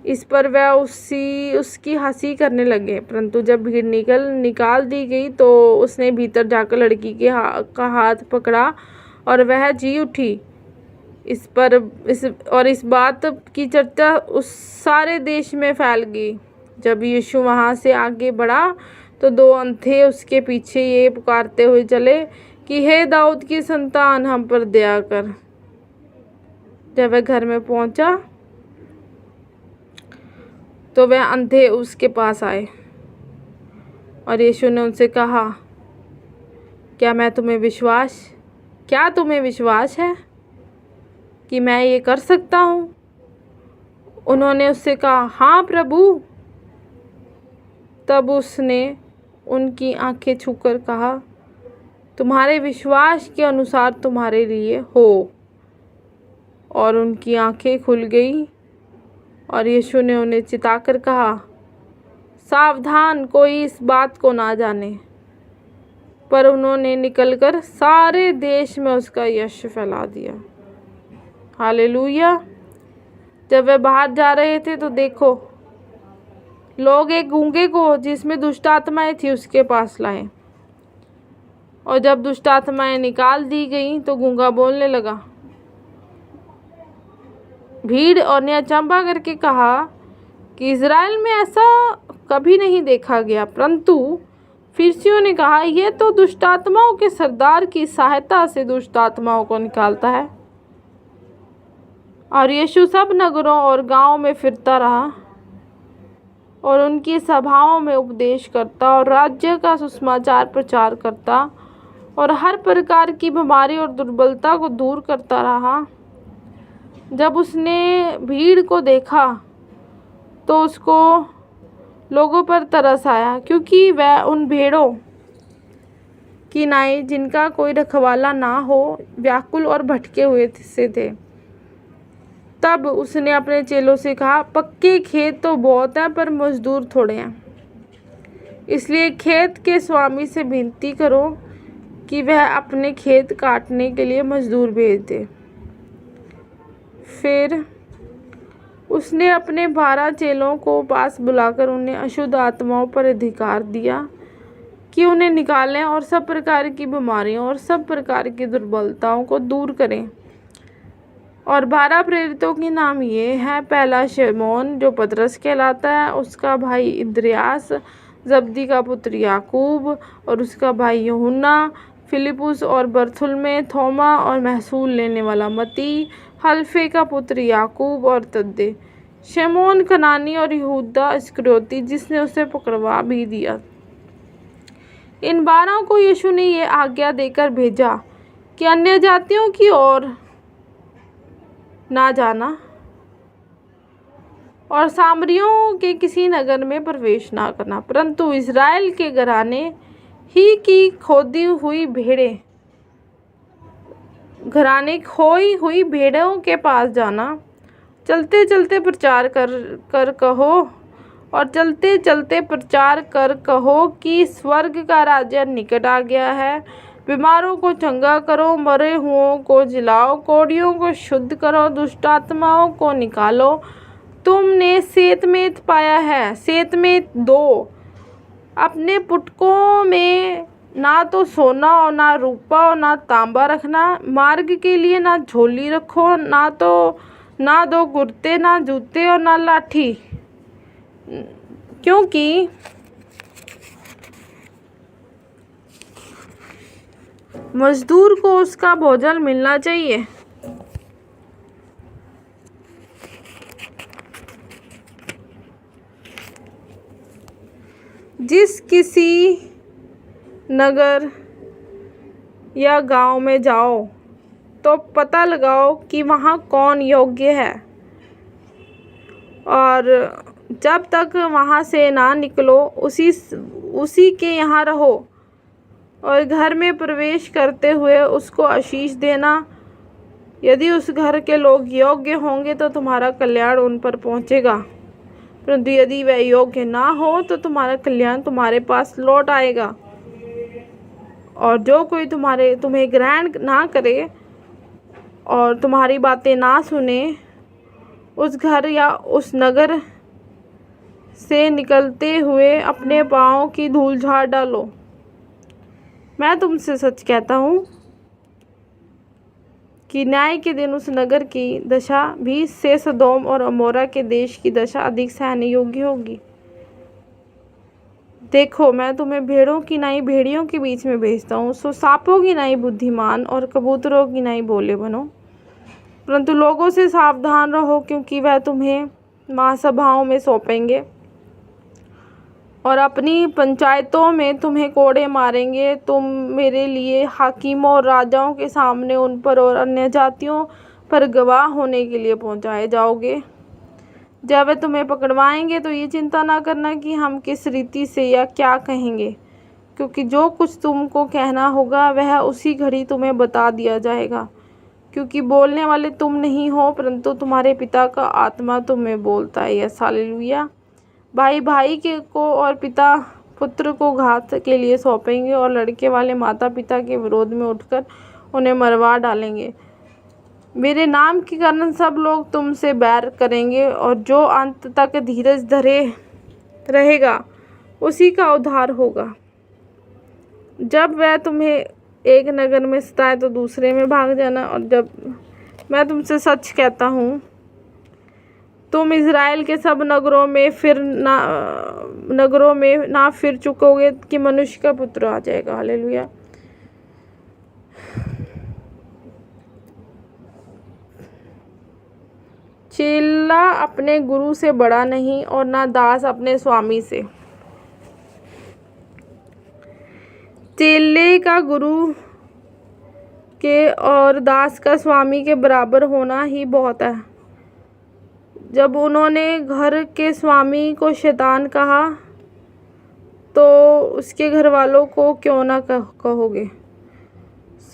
इस पर वह उसकी हंसी करने लगे। परंतु जब भीड़ निकाल दी गई तो उसने भीतर जाकर लड़की का हाथ पकड़ा और वह जी उठी। इस बात की चर्चा उस सारे देश में फैल गई। जब यीशु वहाँ से आगे बढ़ा तो 2 अंधे उसके पीछे ये पुकारते हुए चले कि हे दाऊद की संतान, हम पर दया कर। जब वह घर में पहुंचा तो वह अंधे उसके पास आए और यीशु ने उनसे कहा, क्या तुम्हें विश्वास है कि मैं ये कर सकता हूँ? उन्होंने उससे कहा, हाँ प्रभु। तब उसने उनकी आंखें छूकर कहा, तुम्हारे विश्वास के अनुसार तुम्हारे लिए हो। और उनकी आंखें खुल गई। और यीशु ने उन्हें चिताकर कहा, सावधान, कोई इस बात को ना जाने। पर उन्होंने निकलकर सारे देश में उसका यश फैला दिया। हालेलुया। जब वे बाहर जा रहे थे तो देखो, लोग एक गूंगे को जिसमें दुष्ट आत्माएं थी उसके पास लाए। और जब दुष्ट आत्माएं निकाल दी गई तो गूंगा बोलने लगा। भीड़ और ने अचंभा करके कहा कि इज़राइल में ऐसा कभी नहीं देखा गया। परंतु फरीसियों ने कहा, यह तो दुष्ट आत्माओं के सरदार की सहायता से दुष्ट आत्माओं को निकालता है। और यीशु सब नगरों और गांवों में फिरता रहा और उनकी सभाओं में उपदेश करता और राज्य का सुसमाचार प्रचार करता और हर प्रकार की बीमारी और दुर्बलता को दूर करता रहा। जब उसने भीड़ को देखा तो उसको लोगों पर तरस आया, क्योंकि वह उन भेड़ों की नाई जिनका कोई रखवाला ना हो व्याकुल और भटके हुए से थे। तब उसने अपने चेलों से कहा, पक्के खेत तो बहुत हैं पर मजदूर थोड़े हैं, इसलिए खेत के स्वामी से विनती करो कि वह अपने खेत काटने के लिए मजदूर भेज दे। फिर उसने अपने 12 चेलों को पास बुलाकर उन्हें अशुद्ध आत्माओं पर अधिकार दिया कि उन्हें निकालें और सब प्रकार की बीमारियों और सब प्रकार की दुर्बलताओं को दूर करें। और 12 प्रेरितों के नाम ये हैं, पहला शमौन जो पतरस कहलाता है, उसका भाई इंद्रियास, जब्दी का पुत्र याकूब और उसका भाई यूहन्ना, फिलिपुस और बरथुलमै, थोमा और महसूल लेने वाला मती, हल्फे का पुत्र याकूब और तद्दे, शमौन कनानी और यहूदा इस्करियोती जिसने उसे पकड़वा भी दिया। इन 12 को यीशु ने ये आज्ञा देकर भेजा कि अन्य जातियों की ओर ना जाना और सामरियों के किसी नगर में प्रवेश ना करना, परंतु इज़राइल के घराने ही की खोई हुई भेड़ों के पास जाना। चलते चलते प्रचार कर कहो कि स्वर्ग का राज्य निकट आ गया है। बीमारों को चंगा करो, मरे हुओं को जिलाओ, कोढ़ियों को शुद्ध करो, दुष्ट आत्माओं को निकालो। तुमने सेतमेत पाया है, सेतमेत दो। अपने पुटकों में ना तो सोना और ना रूपा और ना तांबा रखना, मार्ग के लिए ना झोली रखो, ना दो कुर्ते, ना जूते और ना लाठी, क्योंकि मजदूर को उसका भोजन मिलना चाहिए। जिस किसी नगर या गांव में जाओ तो पता लगाओ कि वहाँ कौन योग्य है, और जब तक वहाँ से ना निकलो उसी के यहाँ रहो, और घर में प्रवेश करते हुए उसको आशीष देना। यदि उस घर के लोग योग्य होंगे तो तुम्हारा कल्याण उन पर पहुँचेगा, परंतु यदि वह योग्य ना हो तो तुम्हारा कल्याण तुम्हारे पास लौट आएगा। और जो कोई तुम्हें ग्रहण ना करे और तुम्हारी बातें ना सुने, उस घर या उस नगर से निकलते हुए अपने पाँव की धूल झाड़ डालो। मैं तुमसे सच कहता हूँ कि न्याय के दिन उस नगर की दशा भी इससे सदोम और अमोरा के देश की दशा अधिक सहने योग्य होगी। देखो, मैं तुम्हें भेड़ों की नाई भेड़ियों के बीच में भेजता हूँ। सो सांपों की नाई बुद्धिमान और कबूतरों की नाई भोले बनो, परंतु लोगों से सावधान रहो, क्योंकि वह तुम्हें महासभाओं में सौंपेंगे और अपनी पंचायतों में तुम्हें कोड़े मारेंगे। तुम मेरे लिए हाकिमों और राजाओं के सामने उन पर और अन्य जातियों पर गवाह होने के लिए पहुंचाए जाओगे। जब वे तुम्हें पकड़वाएंगे तो ये चिंता ना करना कि हम किस रीति से या क्या कहेंगे, क्योंकि जो कुछ तुमको कहना होगा वह उसी घड़ी तुम्हें बता दिया जाएगा, क्योंकि बोलने वाले तुम नहीं हो परंतु तुम्हारे पिता का आत्मा तुम्हें बोलता है। Yes, hallelujah. भाई भाई को और पिता पुत्र को घात के लिए सौंपेंगे, और लड़के वाले माता पिता के विरोध में उठकर उन्हें मरवा डालेंगे। मेरे नाम के कारण सब लोग तुमसे बैर करेंगे, और जो अंत तक धीरज धरे रहेगा उसी का उद्धार होगा। जब वह तुम्हें एक नगर में सताए तो दूसरे में भाग जाना। और जब मैं तुमसे सच कहता हूँ, तुम इज़राइल के सब नगरों में ना फिर चुकोगे कि मनुष्य का पुत्र आ जाएगा। हालेलुया। चिल चेला अपने गुरु से बड़ा नहीं और ना दास अपने स्वामी से। चेले का गुरु के और दास का स्वामी के बराबर होना ही बहुत है। जब उन्होंने घर के स्वामी को शैतान कहा तो उसके घर वालों को क्यों ना कहोगे।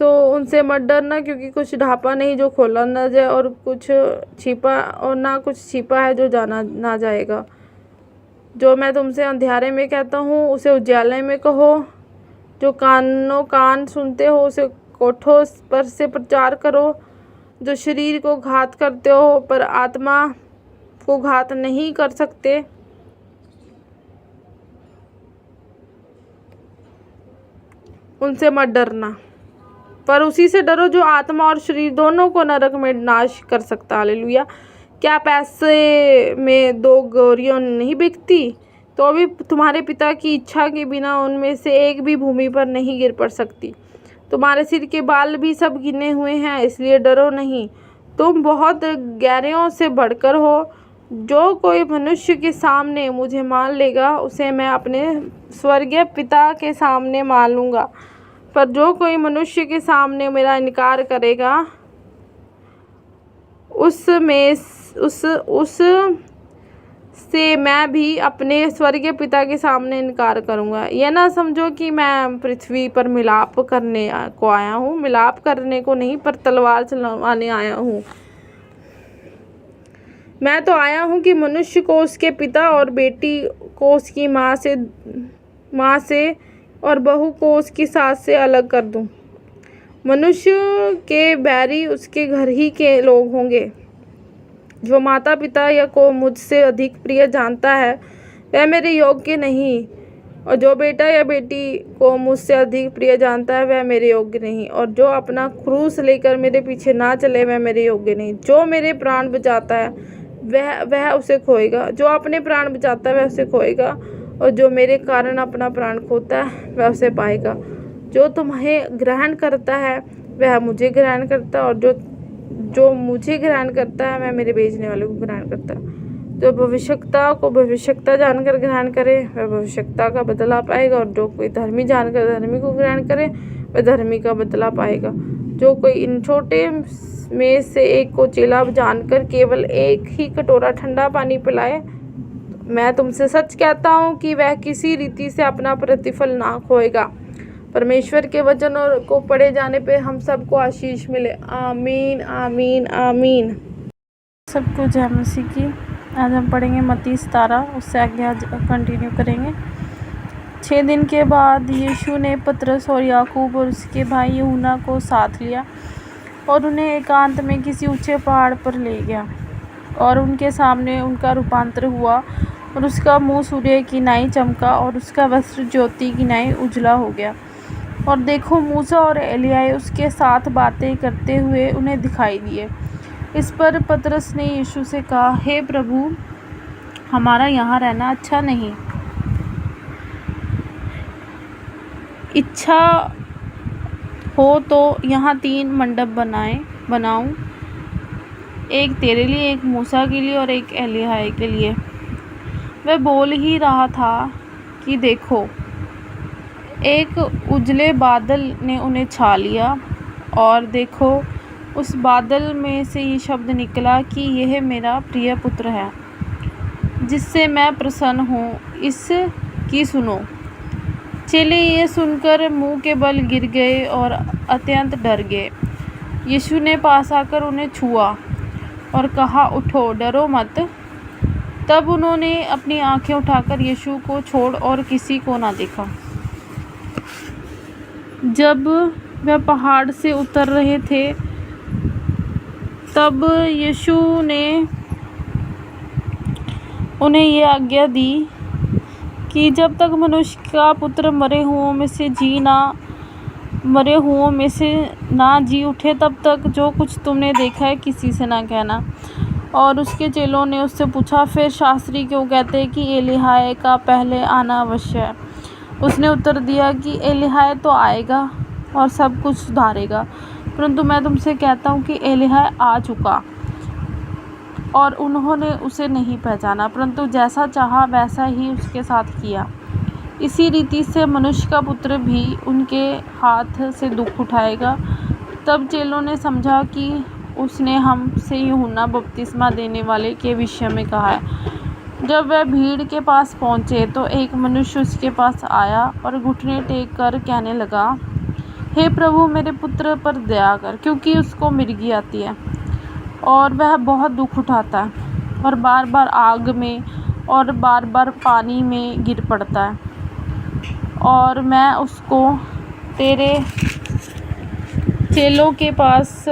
सो उनसे मत डरना, क्योंकि कुछ ढापा नहीं जो खोला ना जाए और कुछ छिपा है जो जाना ना जाएगा। जो मैं तुमसे अंधेरे में कहता हूँ उसे उजाले में कहो, जो कान सुनते हो उसे कोठों पर से प्रचार करो। जो शरीर को घात करते हो पर आत्मा को घात नहीं कर सकते, उनसे मत डरना, पर उसी से डरो जो आत्मा और शरीर दोनों को नरक में नाश कर सकता। हालेलुया। क्या पैसे में 2 गौरियां नहीं बिकती? तो अभी तुम्हारे पिता की इच्छा के बिना उनमें से एक भी भूमि पर नहीं गिर पड़ सकती। तुम्हारे सिर के बाल भी सब गिने हुए हैं, इसलिए डरो नहीं, तुम बहुत गैरों से बढ़कर हो। जो कोई मनुष्य के सामने मुझे मान लेगा उसे मैं अपने स्वर्गीय पिता के सामने मान लूँगा, पर जो कोई मनुष्य के सामने मेरा इनकार करेगा उस से मैं भी अपने स्वर्गीय पिता के सामने इनकार करूँगा। यह ना समझो कि मैं पृथ्वी पर मिलाप करने को आया हूँ, मिलाप करने को नहीं पर तलवार चलवाने आया हूँ। मैं तो आया हूँ कि मनुष्य को उसके पिता और बेटी को उसकी माँ से और बहू को उसकी सास से अलग कर दूँ। मनुष्य के बैरी उसके घर ही के लोग होंगे। जो माता पिता या को मुझसे अधिक प्रिय जानता है वह मेरे योग्य नहीं, और जो बेटा या बेटी को मुझसे अधिक प्रिय जानता है वह मेरे योग्य नहीं, और जो अपना क्रूस लेकर मेरे पीछे ना चले वह मेरे योग्य नहीं। जो मेरे प्राण बचाता है वह उसे खोएगा, जो अपने प्राण बचाता है वह उसे खोएगा, और जो मेरे कारण अपना प्राण खोता है वह उसे पाएगा। जो तुम्हें ग्रहण करता है वह मुझे ग्रहण करता है, और जो मुझे ग्रहण करता है वह मेरे भेजने वाले को ग्रहण करता है। जो भविष्यता को भविष्यता जानकर ग्रहण करे वह भविष्यता का बदला पाएगा, और जो कोई धर्मी जानकर धर्मी को ग्रहण करे वह धर्मी का बदला पाएगा। जो कोई इन छोटे में से एक को चेला जानकर केवल एक ही कटोरा ठंडा पानी पिलाए, मैं तुमसे सच कहता हूँ कि वह किसी रीति से अपना प्रतिफल ना खोएगा। परमेश्वर के वचन को पढ़े जाने पे हम सबको आशीष मिले। आमीन आमीन आमीन। सबको जय मसीह की। आज हम पढ़ेंगे मत्ती 17, उससे आगे आज कंटिन्यू करेंगे। 6 दिन के बाद यीशु ने पतरस और याकूब और उसके भाई यूहन्ना को साथ लिया और उन्हें एकांत में किसी ऊंचे पहाड़ पर ले गया, और उनके सामने उनका रूपांतर हुआ, और उसका मुंह सूर्य की नाई चमका और उसका वस्त्र ज्योति की नाई उजला हो गया। और देखो, मूसा और एलिय्याह उसके साथ बातें करते हुए उन्हें दिखाई दिए। इस पर पतरस ने यीशु से कहा, हे प्रभु, हमारा यहाँ रहना अच्छा नहीं। इच्छा हो तो यहाँ 3 मंडप बनाऊं, एक तेरे लिए, एक मूसा के लिए और एक एलिय्याह के लिए। वह बोल ही रहा था कि देखो, एक उजले बादल ने उन्हें छा लिया, और देखो, उस बादल में से ये शब्द निकला कि यह मेरा प्रिय पुत्र है, जिससे मैं प्रसन्न हूँ, इसकी सुनो। चेले ये सुनकर मुंह के बल गिर गए और अत्यंत डर गए। यीशु ने पास आकर उन्हें छुआ और कहा, उठो, डरो मत। तब उन्होंने अपनी आंखें उठाकर यीशु को छोड़ और किसी को ना देखा। जब वह पहाड़ से उतर रहे थे तब यीशु ने उन्हें ये आज्ञा दी कि जब तक मनुष्य का पुत्र मरे हुओं में से ना जी उठे, तब तक जो कुछ तुमने देखा है किसी से ना कहना। और उसके चेलों ने उससे पूछा, फिर शास्त्री क्यों कहते हैं कि एलिय्याह का पहले आना अवश्य है? उसने उत्तर दिया कि एलिय्याह तो आएगा और सब कुछ सुधारेगा, परंतु मैं तुमसे कहता हूँ कि एलिय्याह आ चुका और उन्होंने उसे नहीं पहचाना, परंतु जैसा चाहा वैसा ही उसके साथ किया। इसी रीति से मनुष्य का पुत्र भी उनके हाथ से दुख उठाएगा। तब चेलों ने समझा कि उसने हमसे यूहन्ना बपतिस्मा देने वाले के विषय में कहा है। जब वह भीड़ के पास पहुँचे तो एक मनुष्य उसके पास आया और घुटने टेक कर कहने लगा, हे प्रभु, मेरे पुत्र पर दया कर, क्योंकि उसको मिर्गी आती है और वह बहुत दुख उठाता है और बार बार आग में और बार बार पानी में गिर पड़ता है। और मैं उसको तेरे चेलों के पास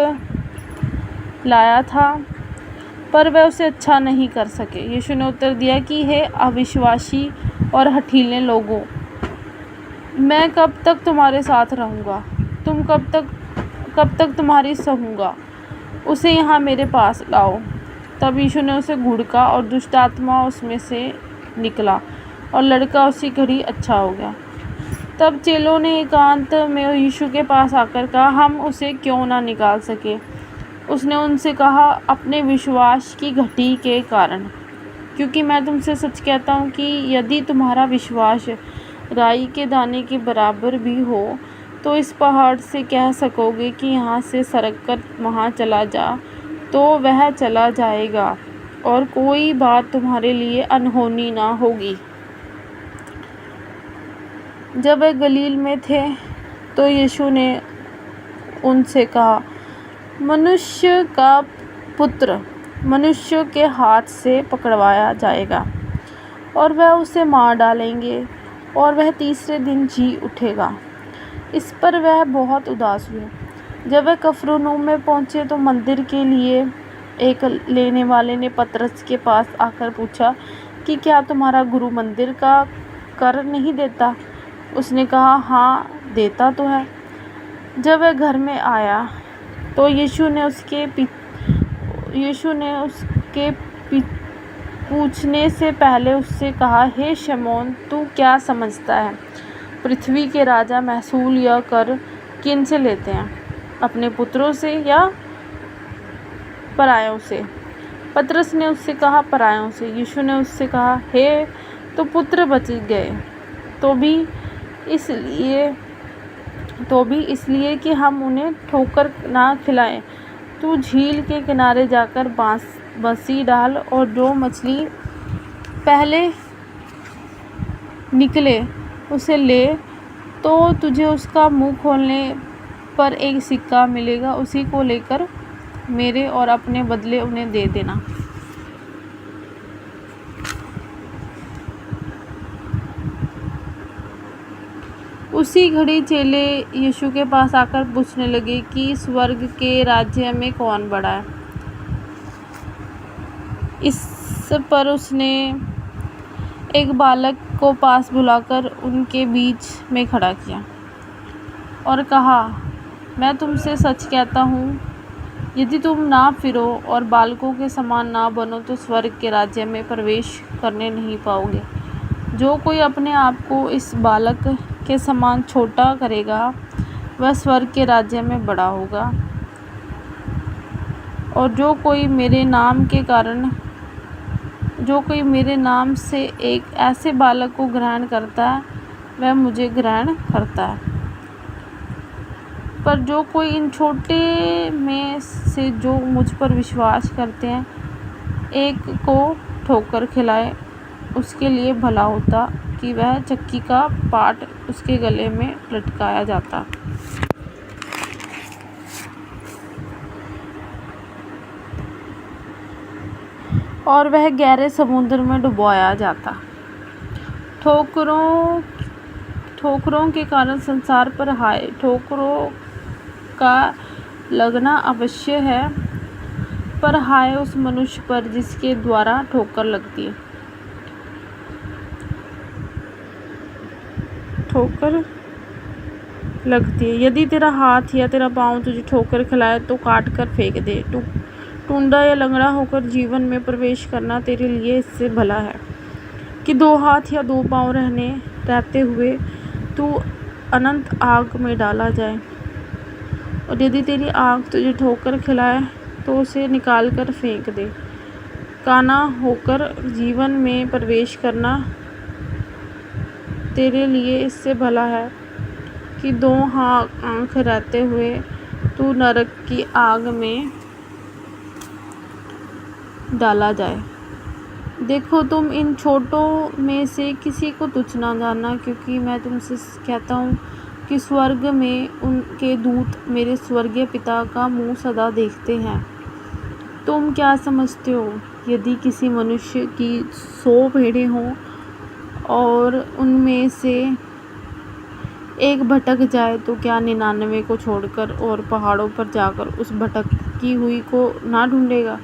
लाया था, पर वह उसे अच्छा नहीं कर सके। यीशु ने उत्तर दिया कि हे अविश्वासी और हठीले लोगों, मैं कब तक तुम्हारे साथ रहूँगा? तुम कब तक तुम्हारी सहूँगा? उसे यहाँ मेरे पास लाओ। तब यीशु ने उसे घुड़का और दुष्ट आत्मा उसमें से निकला और लड़का उसी घड़ी अच्छा हो गया। तब चेलों ने एकांत में यीशु के पास आकर कहा, हम उसे क्यों ना निकाल सके? उसने उनसे कहा, अपने विश्वास की घटी के कारण, क्योंकि मैं तुमसे सच कहता हूँ कि यदि तुम्हारा विश्वास राई के दाने के बराबर भी हो तो इस पहाड़ से कह सकोगे कि यहाँ से सरक कर वहाँ चला जा, तो वह चला जाएगा और कोई बात तुम्हारे लिए अनहोनी ना होगी। जब वे गलील में थे तो यीशु ने उनसे कहा, मनुष्य का पुत्र मनुष्य के हाथ से पकड़वाया जाएगा और वह उसे मार डालेंगे और वह तीसरे दिन जी उठेगा। इस पर वह बहुत उदास हुए। जब वह कफरनहूम में पहुँचे तो मंदिर के लिए एक लेने वाले ने पतरस के पास आकर पूछा कि क्या तुम्हारा गुरु मंदिर का कर नहीं देता? उसने कहा, हाँ, देता तो है। जब वह घर में आया तो यीशु ने उसके पूछने से पहले उससे कहा, हे शमौन, तू क्या समझता है? पृथ्वी के राजा महसूल या कर किन से लेते हैं, अपने पुत्रों से या परायों से? पतरस ने उससे कहा, परायों से। यीशु ने उससे कहा, हे, तो पुत्र बच गए, तो भी इसलिए कि हम उन्हें ठोकर ना खिलाएं। तू झील के किनारे जाकर बंसी डाल और जो मछली पहले निकले उसे ले, तो तुझे उसका मुंह खोलने पर एक सिक्का मिलेगा। उसी को लेकर मेरे और अपने बदले उन्हें दे देना। उसी घड़ी चेले यीशु के पास आकर पूछने लगे कि स्वर्ग के राज्य में कौन बड़ा है? इस पर उसने एक बालक को पास बुलाकर उनके बीच में खड़ा किया और कहा, मैं तुमसे सच कहता हूँ, यदि तुम ना फिरो और बालकों के समान ना बनो तो स्वर्ग के राज्य में प्रवेश करने नहीं पाओगे। जो कोई अपने आप को इस बालक के समान छोटा करेगा वह स्वर्ग के राज्य में बड़ा होगा। और जो कोई मेरे नाम से एक ऐसे बालक को ग्रहण करता है वह मुझे ग्रहण करता है। पर जो कोई इन छोटे में से जो मुझ पर विश्वास करते हैं एक को ठोकर खिलाए, उसके लिए भला होता कि वह चक्की का पाट उसके गले में लटकाया जाता और वह गहरे समुद्र में डुबोया जाता। ठोकरों के कारण संसार पर हाय। ठोकरों का लगना अवश्य है, पर हाय उस मनुष्य पर जिसके द्वारा ठोकर लगती है। यदि तेरा हाथ या तेरा पाँव तुझे ठोकर खिलाए तो काट कर फेंक दे। टुंडा या लंगड़ा होकर जीवन में प्रवेश करना तेरे लिए इससे भला है कि 2 हाथ या 2 पाँव रहते हुए तू अनंत आग में डाला जाए। और यदि तेरी आँख तुझे ठोकर खिलाए तो उसे निकाल कर फेंक दे। काना होकर जीवन में प्रवेश करना तेरे लिए इससे भला है कि 2 आँख रहते हुए तू नरक की आग में डाला जाए। देखो, तुम इन छोटों में से किसी को तुच्छ ना जानना, क्योंकि मैं तुमसे कहता हूँ कि स्वर्ग में उनके दूत मेरे स्वर्गीय पिता का मुँह सदा देखते हैं। तुम क्या समझते हो, यदि किसी मनुष्य की 100 भेड़ें हों और उनमें से एक भटक जाए तो क्या 99 को छोड़कर और पहाड़ों पर जाकर उस भटकी हुई को ना ढूंढेगा?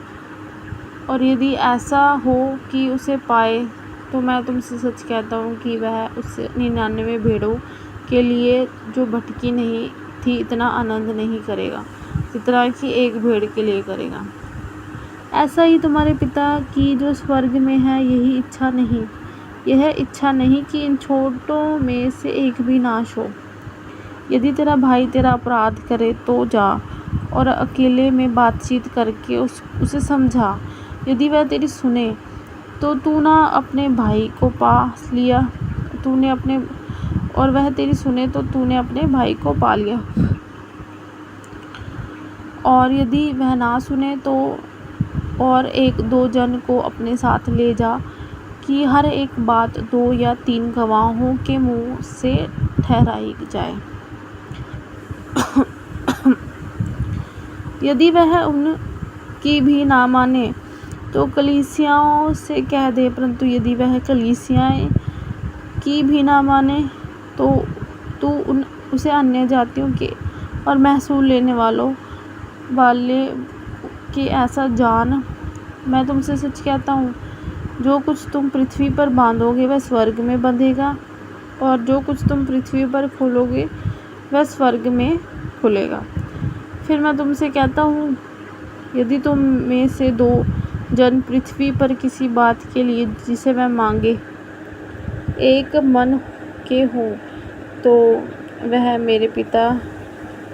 और यदि ऐसा हो कि उसे पाए, तो मैं तुमसे सच कहता हूँ कि वह उस 99 भेड़ों के लिए जो भटकी नहीं थी इतना आनंद नहीं करेगा जितना कि एक भेड़ के लिए करेगा। ऐसा ही तुम्हारे पिता की जो स्वर्ग में है यह इच्छा नहीं कि इन छोटों में से एक भी नाश हो। यदि तेरा भाई तेरा अपराध करे तो जा और अकेले में बातचीत करके उसे समझा। यदि वह तेरी सुने तो तूने अपने भाई को पा लिया। और यदि वह ना सुने तो और 1-2 जन को अपने साथ ले जा, कि हर एक बात 2 या 3 गवाहों के मुँह से ठहराई जाए। यदि वह उनकी भी ना माने तो कलीसियाओं से कह दे, परंतु यदि वह कलीसियाएं की भी ना माने तो तू उसे अन्य जातियों के और महसूल लेने वाले के ऐसा जान। मैं तुमसे सच कहता हूँ, जो कुछ तुम पृथ्वी पर बांधोगे वह स्वर्ग में बंधेगा, और जो कुछ तुम पृथ्वी पर खोलोगे वह स्वर्ग में खुलेगा। फिर मैं तुमसे कहता हूँ, यदि तुम में से 2 जन पृथ्वी पर किसी बात के लिए जिसे वह मांगे एक मन के हों, तो वह मेरे पिता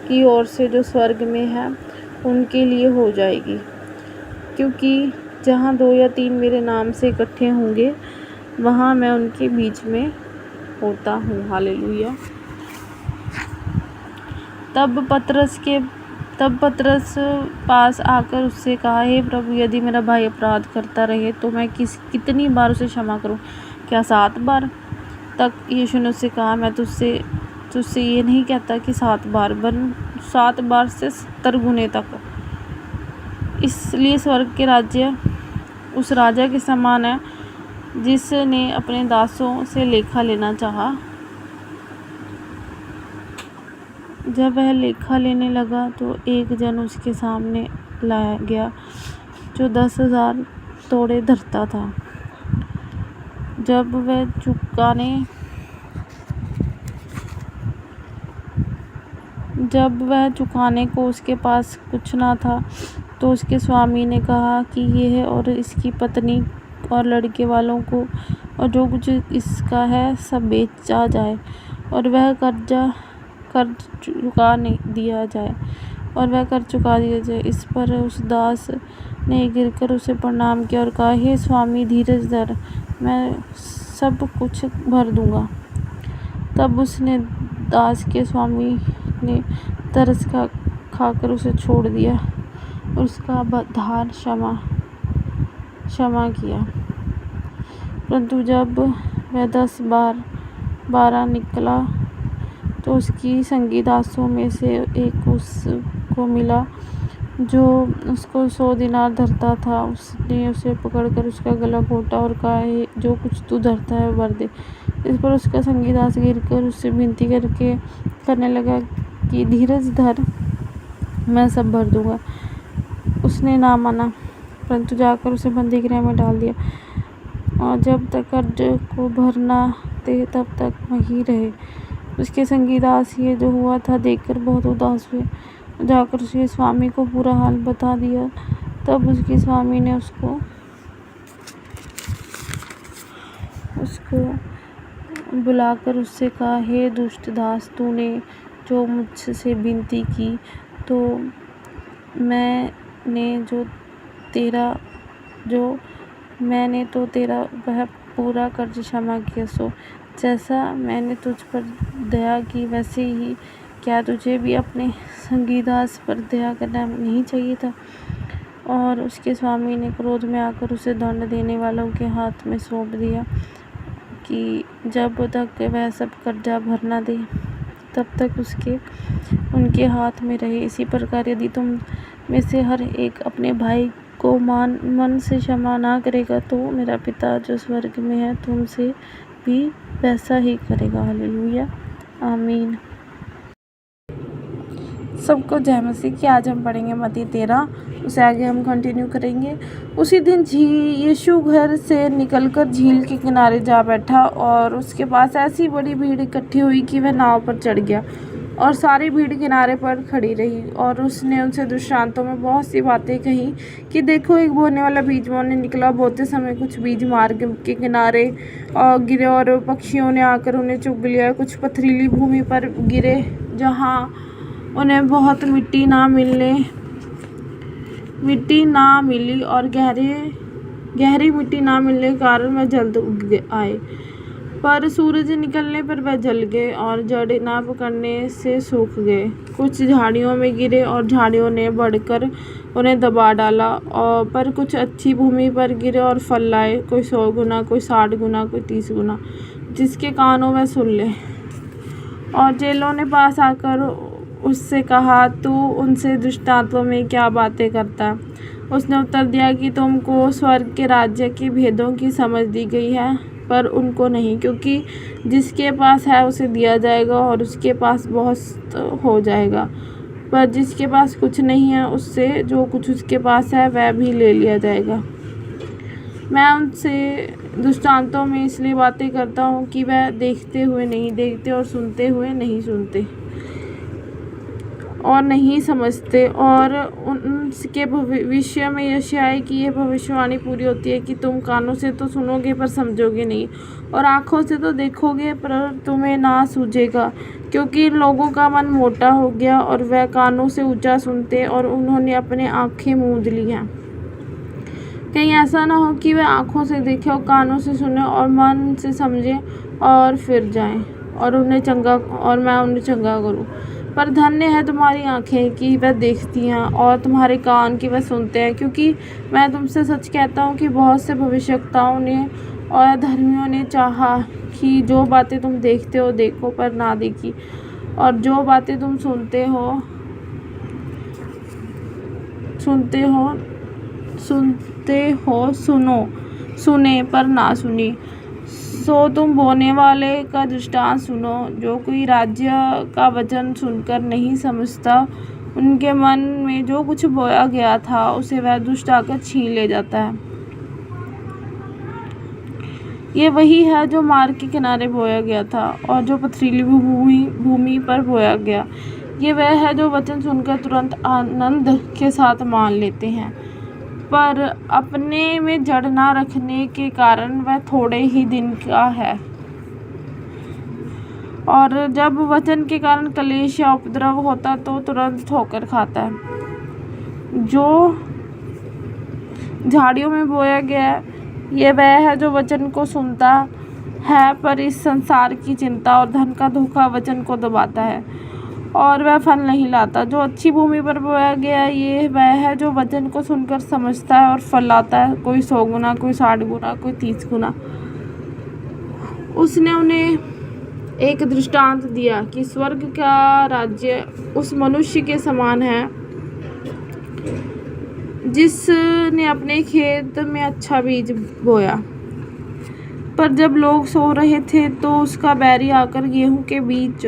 की ओर से जो स्वर्ग में है उनके लिए हो जाएगी। क्योंकि जहाँ 2 या 3 मेरे नाम से इकट्ठे होंगे वहाँ मैं उनके बीच में होता हूँ। हालेलुया। तब पतरस पास आकर उससे कहा, हे प्रभु, यदि मेरा भाई अपराध करता रहे तो मैं कितनी बार उसे क्षमा करूं? क्या 7 बार तक? यीशु ने उससे कहा, मैं तुझसे ये नहीं कहता कि 7 बार, वरन 7 बार से 70 गुने तक। इसलिए स्वर्ग के राज्य उस राजा के समान है जिसने अपने दासों से लेखा लेना चाहा। जब वह लेखा लेने लगा तो एक जन उसके सामने लाया गया जो 10,000 तोड़े धरता था। जब वह चुकाने को उसके पास कुछ न था, तो उसके स्वामी ने कहा कि यह और इसकी पत्नी और लड़के वालों को और जो कुछ इसका है सब बेचा जाए, और वह कर चुका दिया जाए। इस पर उस दास ने गिरकर उसे प्रणाम किया और कहा, हे स्वामी, धीरज धर, मैं सब कुछ भर दूंगा। तब उसने दास के स्वामी ने तरस खाकर उसे छोड़ दिया और उसका धार क्षमा किया। परंतु जब वह 10 बार 12 निकला तो उसकी संगी दासों में से एक उसको मिला जो उसको 100 दिनार धरता था। उसने उसे पकड़कर उसका गला घोंटा और कहा, जो कुछ तू धरता है भर दे। इस पर उसका संगी दास गिरकर उससे विनती करने लगा कि धीरज धर, मैं सब भर दूंगा। उसने ना माना, परंतु जाकर उसे बंदी गृह में डाल दिया और जब तक कर्ज को भर ना दे तब तक वहीं रहे। उसके संगी दास ये जो हुआ था देखकर बहुत उदास हुए, जाकर उसके स्वामी को पूरा हाल बता दिया। तब उसके स्वामी ने उसको बुलाकर उससे कहा, हे दुष्ट दास, तूने जो मुझसे विनती की तो मैंने जो तेरा जो मैंने तो तेरा वह पूरा कर्ज क्षमा किया। सो जैसा मैंने तुझ पर दया की वैसे ही क्या तुझे भी अपने संगीदास पर दया करना नहीं चाहिए था। और उसके स्वामी ने क्रोध में आकर उसे दंड देने वालों के हाथ में सौंप दिया कि जब तक वह सब कर्जा भर न दे तब तक उनके हाथ में रहे। इसी प्रकार यदि तुम में से हर एक अपने भाई को मन से क्षमा ना करेगा तो मेरा पिता जो स्वर्ग में है तुमसे भी वैसा ही करेगा। हालेलुया, आमीन। सबको जय मसीह की। आज हम पढ़ेंगे मत्ती 13, उसे आगे हम कंटिन्यू करेंगे। उसी दिन यीशु घर से निकलकर झील के किनारे जा बैठा और उसके पास ऐसी बड़ी भीड़ इकट्ठी हुई कि वह नाव पर चढ़ गया और सारी भीड़ किनारे पर खड़ी रही। और उसने उनसे दृष्टांतों में बहुत सी बातें कही कि देखो, एक बोने वाला बीज बोने निकला। बोते समय कुछ बीज मार्ग के किनारे गिरे और पक्षियों ने आकर उन्हें चुग लिया। कुछ पथरीली भूमि पर गिरे जहाँ उन्हें बहुत मिट्टी ना मिली और गहरी मिट्टी ना मिलने के कारण वह जल्द उग आए। पर सूरज निकलने पर वह जल गए और जड़ ना पकड़ने से सूख गए। कुछ झाड़ियों में गिरे और झाड़ियों ने बढ़कर उन्हें दबा डाला। और पर कुछ अच्छी भूमि पर गिरे और फल लाए, कोई 100 गुना, कोई 60 गुना, कोई 30 गुना। जिसके कानों में सुन ले। और चेलों ने पास आकर उससे कहा, तू उनसे दृष्टांतों में क्या बातें करता? उसने उत्तर दिया कि तुमको स्वर्ग के राज्य के भेदों की समझ दी गई है, पर उनको नहीं। क्योंकि जिसके पास है उसे दिया जाएगा और उसके पास बहुत हो जाएगा, पर जिसके पास कुछ नहीं है उससे जो कुछ उसके पास है वह भी ले लिया जाएगा। मैं उनसे दृष्टांतों में इसलिए बातें करता हूँ कि वह देखते हुए नहीं देखते और सुनते हुए नहीं सुनते और नहीं समझते। और उनके भविष्य में यशायाह की यह भविष्यवाणी पूरी होती है कि तुम कानों से तो सुनोगे पर समझोगे नहीं, और आँखों से तो देखोगे पर तुम्हें ना सूझेगा। क्योंकि लोगों का मन मोटा हो गया और वह कानों से ऊंचा सुनते और उन्होंने अपने आँखें मूंद ली हैं। कहीं ऐसा ना हो कि वे आँखों से देखें और कानों से सुने और मन से समझें और फिर जाएं और मैं उन्हें चंगा करूं। पर धन्य है तुम्हारी आँखें कि वह देखती हैं और तुम्हारे कान कि वह सुनते हैं। क्योंकि मैं तुमसे सच कहता हूँ कि बहुत से भविष्यवक्ताओं ने और धर्मियों ने चाहा कि जो बातें तुम देखते हो देखो पर ना देखी, और जो बातें तुम सुनते हो सुने पर ना सुनी। सो तुम बोने वाले का दृष्टांत सुनो। जो कोई राज्य का वचन सुनकर नहीं समझता, उनके मन में जो कुछ बोया गया था उसे वह दुष्ट आकर छीन ले जाता है। ये वही है जो मार्ग के किनारे बोया गया था और जो पथरीली भूमि पर बोया गया। ये वह है जो वचन सुनकर तुरंत आनंद के साथ मान लेते हैं, पर अपने में जड़ ना रखने के कारण वह थोड़े ही दिन का है और जब वचन के कारण क्लेश या उपद्रव होता तो तुरंत ठोकर खाता है। जो झाड़ियों में बोया गया ये वह है जो वचन को सुनता है, पर इस संसार की चिंता और धन का धोखा वचन को दबाता है और वह फल नहीं लाता। जो अच्छी भूमि पर बोया गया ये वह है जो वचन को सुनकर समझता है और फल लाता है, कोई 100 गुना, कोई 60 गुना, कोई 30 गुना। उसने उन्हें एक दृष्टांत दिया कि स्वर्ग का राज्य उस मनुष्य के समान है जिसने अपने खेत में अच्छा बीज बोया। पर जब लोग सो रहे थे तो उसका बैरी आकर गेहूं के बीच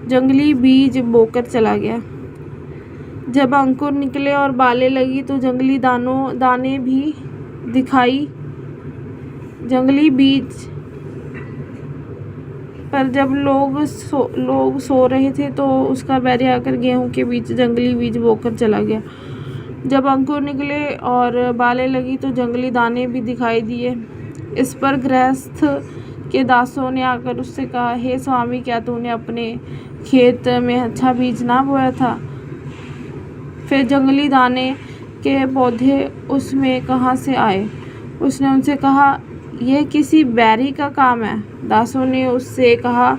जंगली बीज बोकर चला गया। जब अंकुर निकले और बालें लगी तो जंगली दाने भी दिखाई। जंगली बीज पर जब लोग सो रहे थे तो उसका बैरी आकर गेहूं के बीच जंगली बीज बोकर चला गया। जब अंकुर निकले और बालें लगी तो जंगली दाने भी दिखाई दिए। इस पर गृहस्थ के दासों ने आकर उससे कहा, हे स्वामी, क्या तूने अपने खेत में अच्छा बीज ना बोया था? फिर जंगली दाने के पौधे उसमें कहाँ से आए? उसने उनसे कहा, यह किसी बैरी का काम है। दासों ने उससे कहा,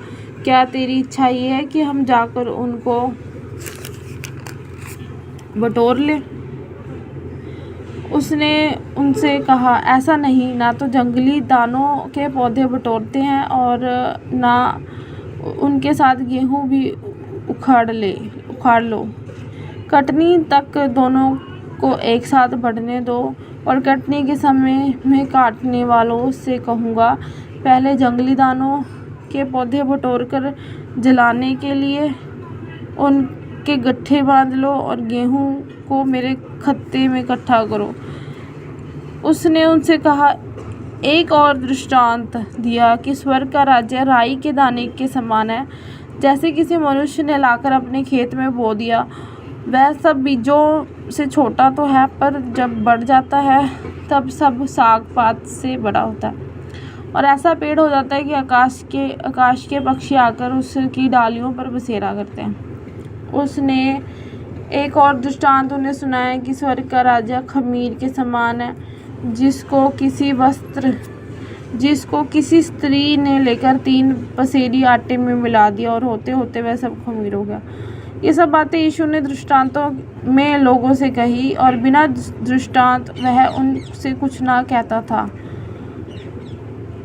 क्या तेरी इच्छा ये है कि हम जाकर उनको बटोर लें? उसने उनसे कहा, ऐसा नहीं, ना तो जंगली दानों के पौधे बटोरते हैं और ना उनके साथ गेहूं भी उखाड़ लो। कटनी तक दोनों को एक साथ बढ़ने दो और कटनी के समय में काटने वालों से कहूँगा, पहले जंगली दानों के पौधे बटोरकर जलाने के लिए उनके गट्ठे बांध लो और गेहूं को मेरे खत्ते में इकट्ठा करो। उसने उनसे कहा, एक और दृष्टांत दिया कि स्वर्ग का राज्य राई के दाने के समान है। जैसे किसी मनुष्य ने लाकर अपने खेत में बो दिया। वह सब बीजों से छोटा तो है, पर जब बढ़ जाता है तब सब साग पात से बड़ा होता है और ऐसा पेड़ हो जाता है कि आकाश के पक्षी आकर उसकी डालियों पर बसेरा करते हैं। उसने एक और दृष्टांत उन्हें सुनाया कि स्वर्ग का राज्य खमीर के समान है, जिसको किसी स्त्री ने लेकर 3 पसेरी आटे में मिला दिया और होते होते वह सब खमीर हो गया। ये सब बातें यीशु ने दृष्टांतों में लोगों से कही और बिना दृष्टांत वह उनसे कुछ ना कहता था,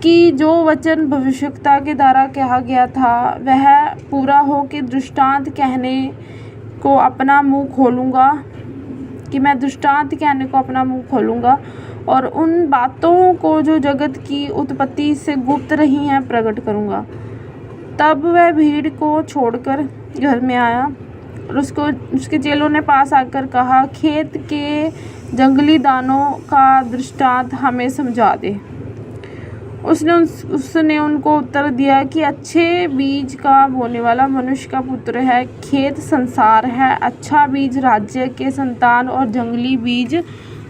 कि जो वचन भविष्यवक्ता के द्वारा कहा गया था वह पूरा हो कि दृष्टांत कहने को अपना मुंह खोलूँगा और उन बातों को जो जगत की उत्पत्ति से गुप्त रही हैं प्रकट करूँगा। तब वह भीड़ को छोड़कर घर में आया और उसके चेलों ने पास आकर कहा, खेत के जंगली दानों का दृष्टांत हमें समझा दे। उसने उनको उत्तर दिया कि अच्छे बीज का बोने वाला मनुष्य का पुत्र है। खेत संसार है। अच्छा बीज राज्य के संतान और जंगली बीज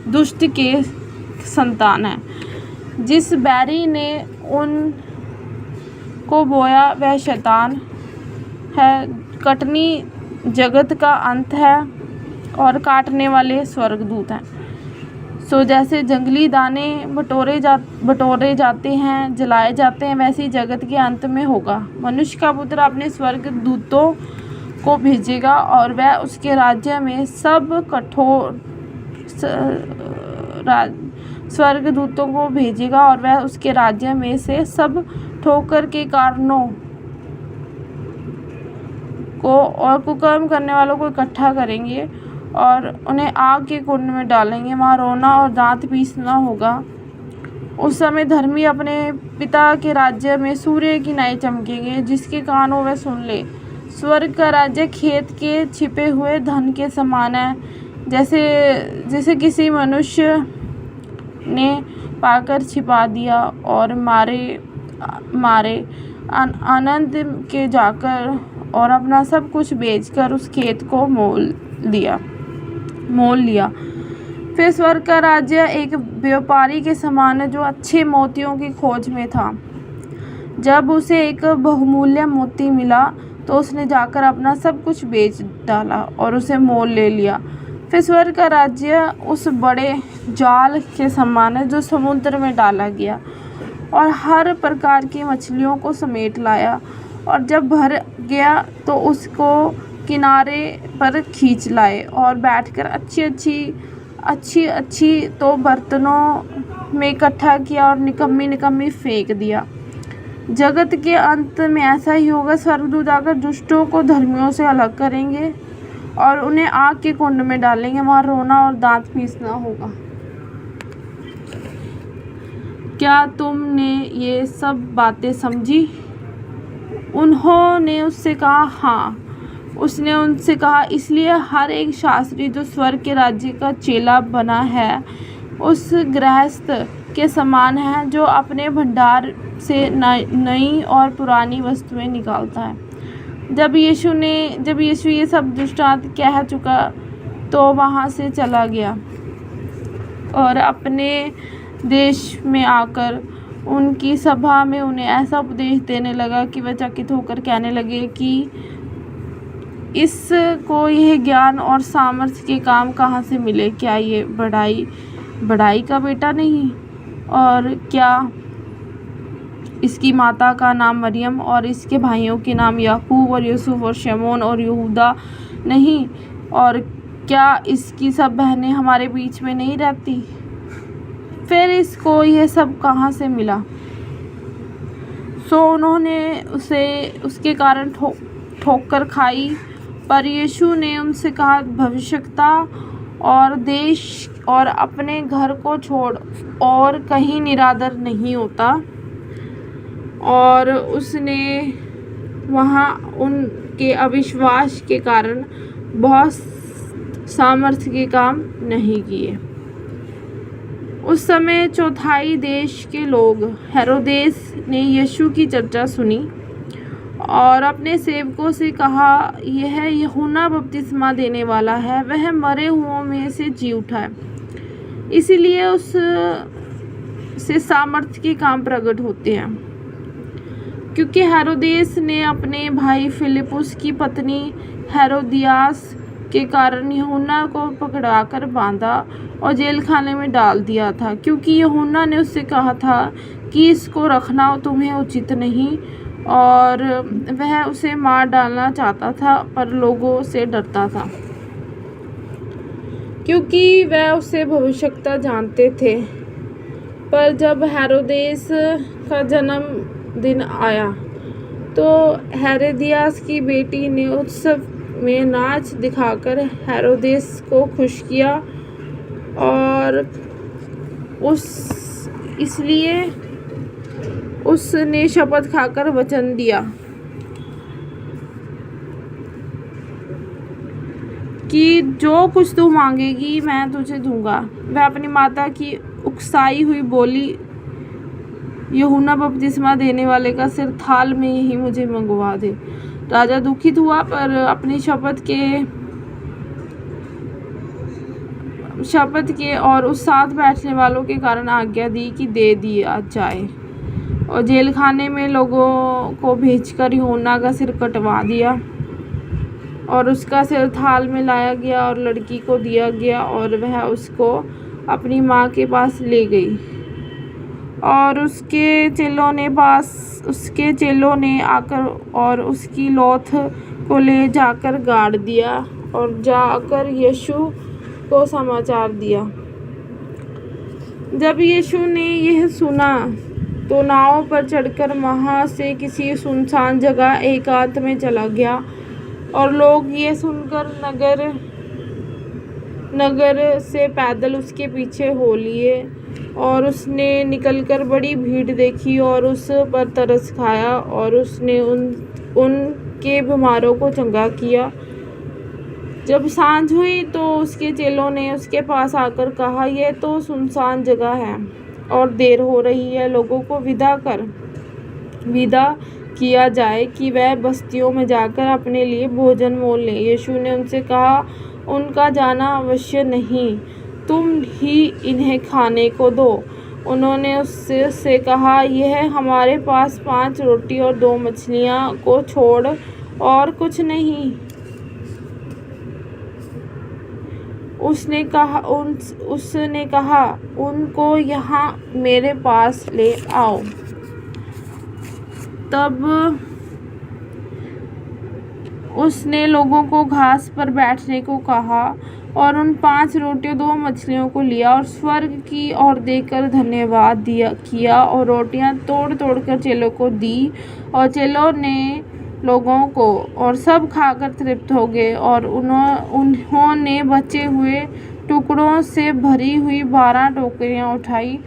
दुष्ट के संतान है। जिस बैरी ने उन को बोया वह शैतान है। कटनी जगत का अंत है और काटने वाले स्वर्गदूत हैं। सो जैसे जंगली दाने बटोरे जाते हैं, जलाए जाते हैं, वैसे ही जगत के अंत में होगा। मनुष्य का पुत्र अपने स्वर्गदूतों को भेजेगा और वह उसके राज्य में से सब ठोकर के कारणों को और कुकर्म करने वालों को इकट्ठा करेंगे और उन्हें आग के कुंड में डालेंगे। वहाँ रोना और दांत पीसना होगा। उस समय धर्मी अपने पिता के राज्य में सूर्य की नाई चमकेंगे। जिसके कान हो वह सुन ले। स्वर्ग का राज्य खेत के छिपे हुए धन के समान है, जैसे किसी मनुष्य ने पाकर छिपा दिया और मारे आनंद के जाकर और अपना सब कुछ बेचकर उस खेत को मोल लिया। फिर स्वर्ग का राज्य एक व्यापारी के समान है जो अच्छे मोतियों की खोज में था। जब उसे एक बहुमूल्य मोती मिला तो उसने जाकर अपना सब कुछ बेच डाला और उसे मोल ले लिया। फिर स्वर्ग का राज्य उस बड़े जाल के समान है जो समुद्र में डाला गया और हर प्रकार की मछलियों को समेट लाया, और जब भर गया तो उसको किनारे पर खींच लाए और बैठकर अच्छी तो बर्तनों में इकट्ठा किया और निकम्मी फेंक दिया। जगत के अंत में ऐसा ही होगा। स्वर्गदूत आकर दुष्टों को धर्मियों से अलग करेंगे और उन्हें आग के कुंड में डालेंगे। वहाँ रोना और दांत पीसना होगा। क्या तुमने ये सब बातें समझी? उन्होंने उससे कहा, हाँ। उसने उनसे कहा, इसलिए हर एक शास्त्री जो स्वर्ग के राज्य का चेला बना है उस गृहस्थ के समान है जो अपने भंडार से नई और पुरानी वस्तुएं निकालता है। जब यीशु ये सब दृष्टांत कह चुका तो वहाँ से चला गया और अपने देश में आकर उनकी सभा में उन्हें ऐसा उपदेश देने लगा कि वह चकित होकर कहने लगे कि इसको यह ज्ञान और सामर्थ्य के काम कहाँ से मिले? क्या ये बढ़ाई का बेटा नहीं? और क्या इसकी माता का नाम मरियम और इसके भाइयों के नाम याकूब और यूसुफ और शमौन और यहूदा नहीं? और क्या इसकी सब बहनें हमारे बीच में नहीं रहती? फिर इसको यह सब कहाँ से मिला? सो उन्होंने उसे उसके कारण ठोकर खाई। पर यीशु ने उनसे कहा, भविष्यवक्ता और देश और अपने घर को छोड़ और कहीं निरादर नहीं होता। और उसने वहाँ उनके अविश्वास के कारण बहुत सामर्थ्य के काम नहीं किए। उस समय चौथाई देश के लोग हेरोदेस ने यीशु की चर्चा सुनी और अपने सेवकों से कहा, यह यूहन्ना बपतिस्मा देने वाला है, वह मरे हुओं में से जी उठा है, इसीलिए उस से सामर्थ्य के काम प्रकट होते हैं। क्योंकि हेरोदेस ने अपने भाई फिलिपुस की पत्नी हेरोदियास के कारण यूहन्ना को पकड़ाकर बांधा और जेल खाने में डाल दिया था, क्योंकि यूहन्ना ने उससे कहा था कि इसको रखना तुम्हें उचित नहीं, और वह उसे मार डालना चाहता था पर लोगों से डरता था, क्योंकि वह उसे भविष्यवक्ता जानते थे। पर जब हेरोदेस का जन्मदिन आया तो हेरोदियास की बेटी ने उत्सव में नाच दिखाकर हेरोदेस को खुश किया, और इसलिए उसने शपथ खाकर वचन दिया कि जो कुछ तू मांगेगी मैं तुझे दूंगा। वह अपनी माता की उकसाई हुई बोली, यूहन्ना बपतिस्मा देने वाले का सिर थाल में ही मुझे मंगवा दे। राजा दुखित हुआ, पर अपनी शपथ के और उस साथ बैठने वालों के कारण आज्ञा दी कि दे दिया जाए, और जेल खाने में लोगों को भेजकर यूहन्ना का सिर कटवा दिया, और उसका सिर थाल में लाया गया और लड़की को दिया गया, और वह उसको अपनी माँ के पास ले गई। और उसके चेलों ने आकर और उसकी लौथ को ले जाकर गाड़ दिया और जाकर यीशु को समाचार दिया। जब यीशु ने यह सुना तो नाव पर चढ़कर वहाँ से किसी सुनसान जगह एकांत में चला गया, और लोग ये सुनकर नगर से पैदल उसके पीछे हो लिए। और उसने निकलकर बड़ी भीड़ देखी और उस पर तरस खाया, और उसने उनके बीमारों को चंगा किया। जब सांझ हुई तो उसके चेलों ने उसके पास आकर कहा, यह तो सुनसान जगह है और देर हो रही है, लोगों को विदा किया जाए कि वह बस्तियों में जाकर अपने लिए भोजन मोल लें। यीशु ने उनसे कहा, उनका जाना आवश्यक नहीं, तुम ही इन्हें खाने को दो। उन्होंने उससे कहा, यह हमारे पास 5 रोटी और 2 मछलियाँ को छोड़ और कुछ नहीं। उसने कहा, उनको यहाँ मेरे पास ले आओ। तब उसने लोगों को घास पर बैठने को कहा और उन 5 रोटियों 2 मछलियों को लिया और स्वर्ग की ओर देखकर धन्यवाद किया और रोटियां तोड़ कर चेलों को दी, और चेलों ने लोगों को, और सब खाकर तृप्त हो गए। और उन्होंने बचे हुए टुकड़ों से भरी हुई 12 टोकरियां उठाई,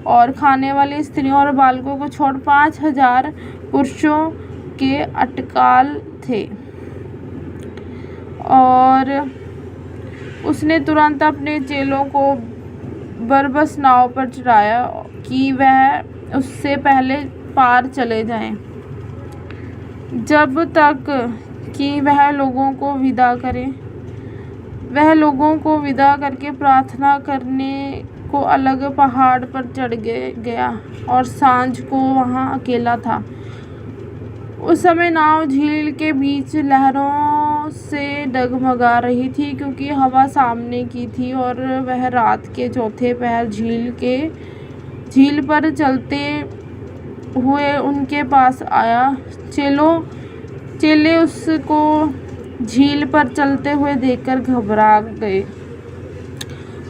और खाने वाली स्त्रियों और बालकों को छोड़ 5000 पुरुषों के अटकाल थे। और उसने तुरंत अपने चेलों को बरबस नाव पर चढ़ाया कि वह उससे पहले पार चले जाएं, जब तक कि वह लोगों को विदा करे। वह लोगों को विदा करके प्रार्थना करने को अलग पहाड़ पर चढ़ गया और सांझ को वहाँ अकेला था। उस समय नाव झील के बीच लहरों से डगमगा रही थी, क्योंकि हवा सामने की थी, और वह रात के चौथे पहर झील के झील पर चलते हुए उनके पास आया। चेले उसको झील पर चलते हुए देखकर घबरा गए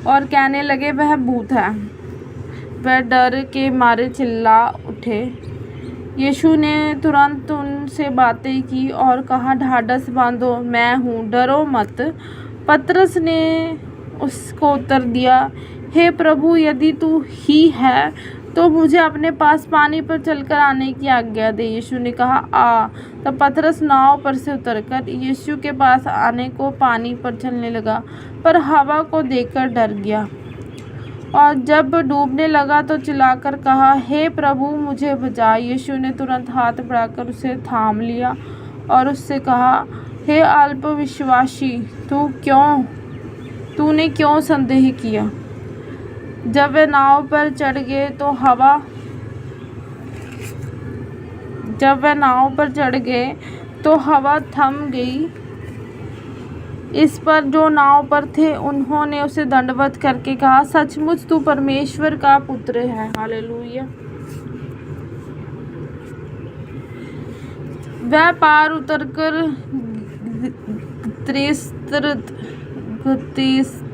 और कहने लगे वह भूत है। वह डर के मारे चिल्ला उठे। यीशु ने तुरंत उनसे बातें की और कहा, ढाढ़स बांधो, मैं हूँ, डरो मत। पतरस ने उसको उत्तर दिया, हे प्रभु, यदि तू ही है तो मुझे अपने पास पानी पर चलकर आने की आज्ञा दे। यीशु ने कहा, आ। तब पतरस नाव पर से उतरकर यीशु के पास आने को पानी पर चलने लगा, पर हवा को देखकर डर गया और जब डूबने लगा तो चिल्लाकर कहा, हे प्रभु, मुझे बचा। यीशु ने तुरंत हाथ बढ़ाकर उसे थाम लिया और उससे कहा, हे अल्पविश्वासी, तूने क्यों संदेह किया। जब वे नाव पर चढ़ गए तो हवा थम गई। इस पर जो नाव पर थे उन्होंने उसे दंडवत करके कहा, सचमुच तू परमेश्वर का पुत्र है। हालेलुया। वह पार उतरकर गत्सेमने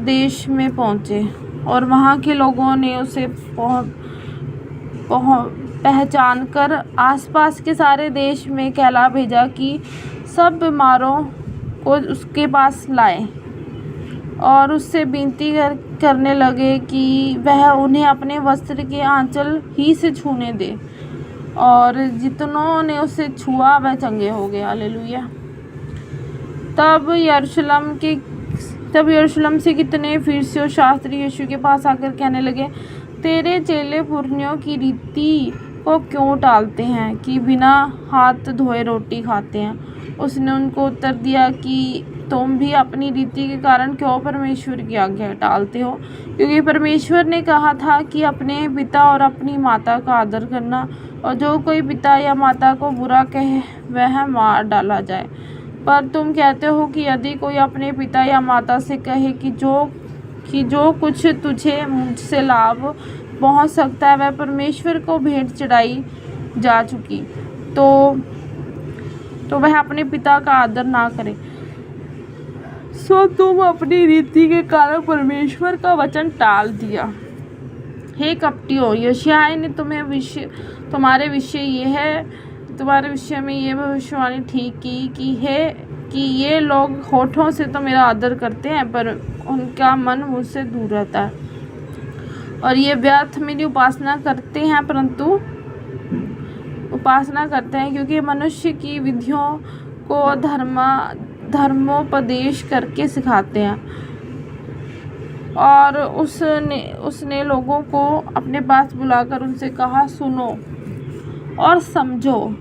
देश में पहुंचे और वहां के लोगों ने उसे पहचानकर आसपास के सारे देश में कहला भेजा कि सब बीमारों को उसके पास लाए और उससे विनती करने लगे कि वह उन्हें अपने वस्त्र के आंचल ही से छूने दे, और जितनों ने उसे छुआ वह चंगे हो गए। हालेलुया। तब यरूशलेम से कितने फरीसी और शास्त्री यीशु के पास आकर कहने लगे, तेरे चेले पुरनियों की रीति को क्यों टालते हैं कि बिना हाथ धोए रोटी खाते हैं। उसने उनको उत्तर दिया कि तुम भी अपनी रीति के कारण क्यों परमेश्वर की आज्ञा टालते हो, क्योंकि परमेश्वर ने कहा था कि अपने पिता और अपनी माता का आदर करना, और जो कोई पिता या माता को बुरा कहे वह मार डाला जाए। पर तुम कहते हो कि यदि कोई अपने पिता या माता से कहे कि जो कुछ तुझे मुझसे लाभ पहुंच सकता है वह परमेश्वर को भेंट चढ़ाई जा चुकी, तो वह अपने पिता का आदर ना करे, सो तुम अपनी रीति के कारण परमेश्वर का वचन टाल दिया। हे कपटियों, यशायाह ने तुम्हारे विषय में ये भविष्यवाणी ठीक की कि ये लोग होठों से तो मेरा आदर करते हैं पर उनका मन मुझसे दूर रहता है, और ये व्यर्थ मेरी उपासना करते हैं क्योंकि मनुष्य की विधियों को धर्मोपदेश करके सिखाते हैं। और उसने लोगों को अपने पास बुलाकर उनसे कहा, सुनो और समझो,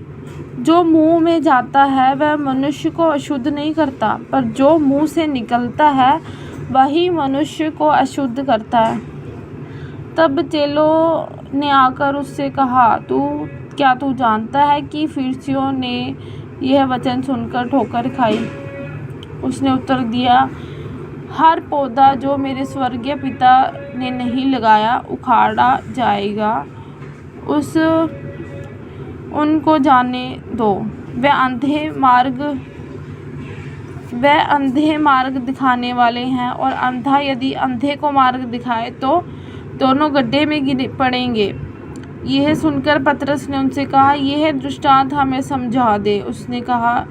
जो मुंह में जाता है वह मनुष्य को अशुद्ध नहीं करता, पर जो मुंह से निकलता है वही मनुष्य को अशुद्ध करता है। तब चेलों ने आकर उससे कहा, क्या तू जानता है कि फरीसियों ने यह वचन सुनकर ठोकर खाई। उसने उत्तर दिया, हर पौधा जो मेरे स्वर्गीय पिता ने नहीं लगाया उखाड़ा जाएगा। उनको जाने दो, वे अंधे मार्ग दिखाने वाले हैं, और अंधा यदि अंधे को मार्ग दिखाए तो दोनों गड्ढे में गिर पड़ेंगे। यह सुनकर पतरस ने उनसे कहा, यह दृष्टांत हमें समझा दे। उसने कहा,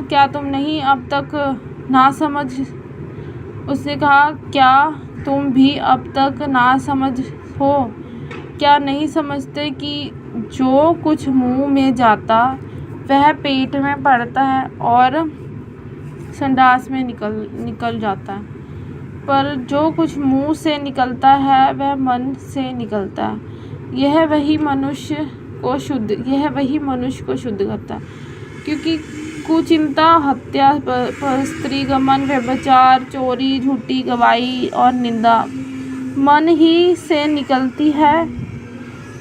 क्या तुम भी अब तक ना समझ हो? क्या नहीं समझते कि जो कुछ मुंह में जाता वह पेट में पड़ता है और संडास में निकल जाता है, पर जो कुछ मुंह से निकलता है वह मन से निकलता है, यह वही मनुष्य को शुद्ध करता है। क्योंकि कुचिंता, हत्या, परस्त्रीगमन, व्यभिचार, चोरी, झूठी गवाही और निंदा मन ही से निकलती है।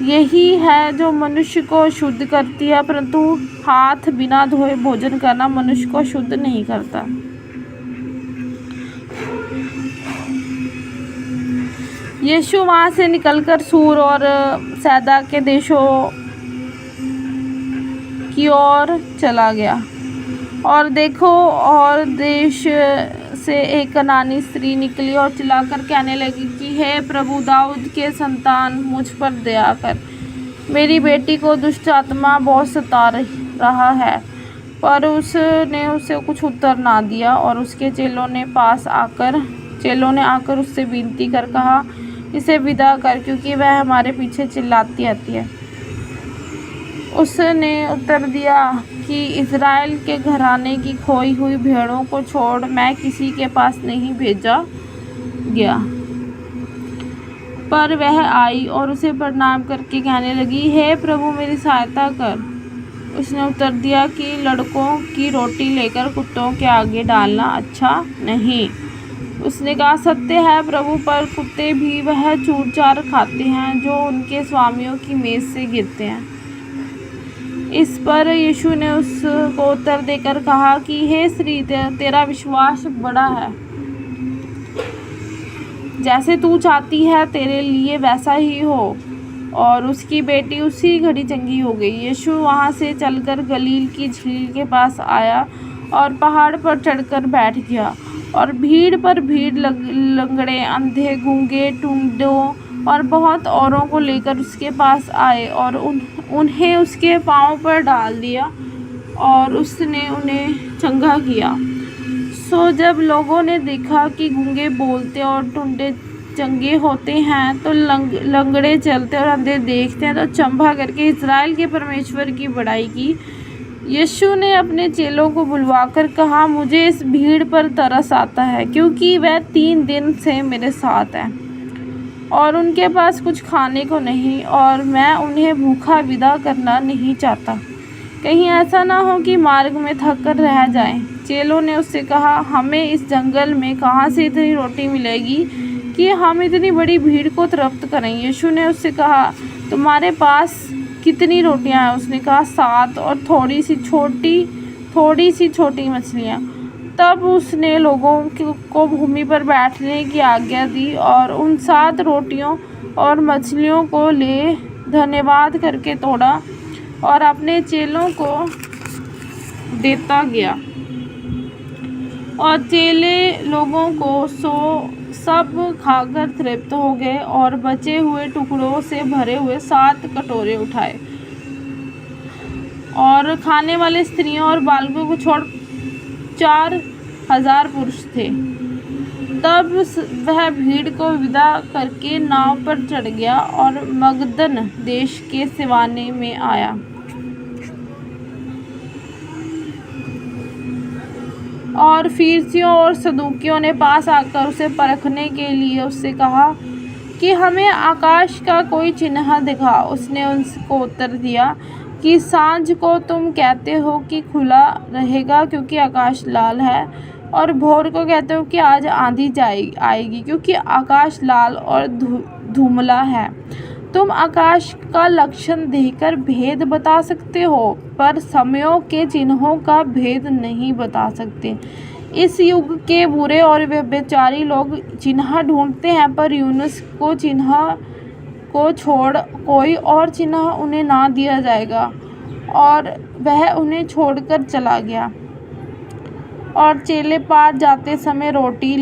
यही है जो मनुष्य को शुद्ध करती है, परंतु हाथ बिना धोए भोजन करना मनुष्य को शुद्ध नहीं करता। यीशु वहाँ से निकलकर सूर और सैदा के देशों की ओर चला गया। और देखो, और देश से एक कनानी स्त्री निकली और चिल्लाकर कहने लगी कि हे प्रभु, दाऊद के संतान, मुझ पर दया कर। मेरी बेटी को दुष्ट आत्मा बहुत सता रहा है। पर उसने उसे कुछ उत्तर ना दिया। और उसके चेलों ने आकर उससे विनती कर कहा, इसे विदा कर, क्योंकि वह हमारे पीछे चिल्लाती आती है। उसने उत्तर दिया कि इज़राइल के घराने की खोई हुई भेड़ों को छोड़ मैं किसी के पास नहीं भेजा गया। पर वह आई और उसे प्रणाम करके कहने लगी, हे प्रभु, मेरी सहायता कर। उसने उत्तर दिया कि लड़कों की रोटी लेकर कुत्तों के आगे डालना अच्छा नहीं। उसने कहा, सत्य है प्रभु, पर कुत्ते भी वह चूर चार खाते हैं जो उनके स्वामियों की मेज से गिरते हैं। इस पर यीशु ने उसको उत्तर देकर कहा कि हे स्त्री, तेरा विश्वास बड़ा है। जैसे तू चाहती है तेरे लिए वैसा ही हो। और उसकी बेटी उसी घड़ी चंगी हो गई। यीशु वहाँ से चलकर गलील की झील के पास आया और पहाड़ पर चढ़कर बैठ गया। और भीड़ पर भीड़, लंगड़े, अंधे, गूंगे, टूंडों और बहुत औरों को लेकर उसके पास आए और उन्हें उसके पाँव पर डाल दिया और उसने उन्हें चंगा किया। सो जब लोगों ने देखा कि गूंगे बोलते और टुंडे चंगे होते हैं, तो लंगड़े चलते और अंधे देखते हैं, तो चंबा करके इज़राइल के परमेश्वर की बड़ाई की। यीशु ने अपने चेलों को बुलवाकर कहा, मुझे इस भीड़ पर तरस आता है, क्योंकि वह 3 दिन से मेरे साथ है और उनके पास कुछ खाने को नहीं, और मैं उन्हें भूखा विदा करना नहीं चाहता। कहीं ऐसा ना हो कि मार्ग में थक कर रह जाएं। चेलों ने उससे कहा, हमें इस जंगल में कहाँ से इतनी रोटी मिलेगी कि हम इतनी बड़ी भीड़ को तृप्त करें। यीशु ने उससे कहा, तुम्हारे पास कितनी रोटियां हैं? उसने कहा, 7 और थोड़ी सी छोटी मछलियां। तब उसने लोगों को भूमि पर बैठने की आज्ञा दी और उन 7 रोटियों और मछलियों को ले धन्यवाद करके तोड़ा और अपने चेलों को देता गया। और चेले लोगों को सब खाकर तृप्त हो गए और बचे हुए टुकड़ों से भरे हुए 7 कटोरे उठाए। और खाने वाले स्त्रियों और बालकों को छोड़ 4000 पुरुष थे। तब वह भीड़ को विदा करके नाव पर चढ़ गया और मगदन देश के सिवाने में आया। और फरीसियों और सदूकियों ने पास आकर उसे परखने के लिए उससे कहा कि हमें आकाश का कोई चिन्ह दिखा। उसने उनको उत्तर दिया कि सांझ को तुम कहते हो कि खुला रहेगा क्योंकि आकाश लाल है, और भोर को कहते हो कि आज आंधी आएगी क्योंकि आकाश लाल और धुंधला है। तुम आकाश का लक्षण देखकर भेद बता सकते हो, पर समयों के चिन्हों का भेद नहीं बता सकते। इस युग के बुरे और व्यभिचारी लोग चिन्ह ढूंढते हैं, पर यूनुस को चिन्ह को छोड़ कोई और चिन्ह उन्हें ना दिया जाएगा। और वह उन्हें छोड़कर चला गया। और चेले पार जाते समय रोटी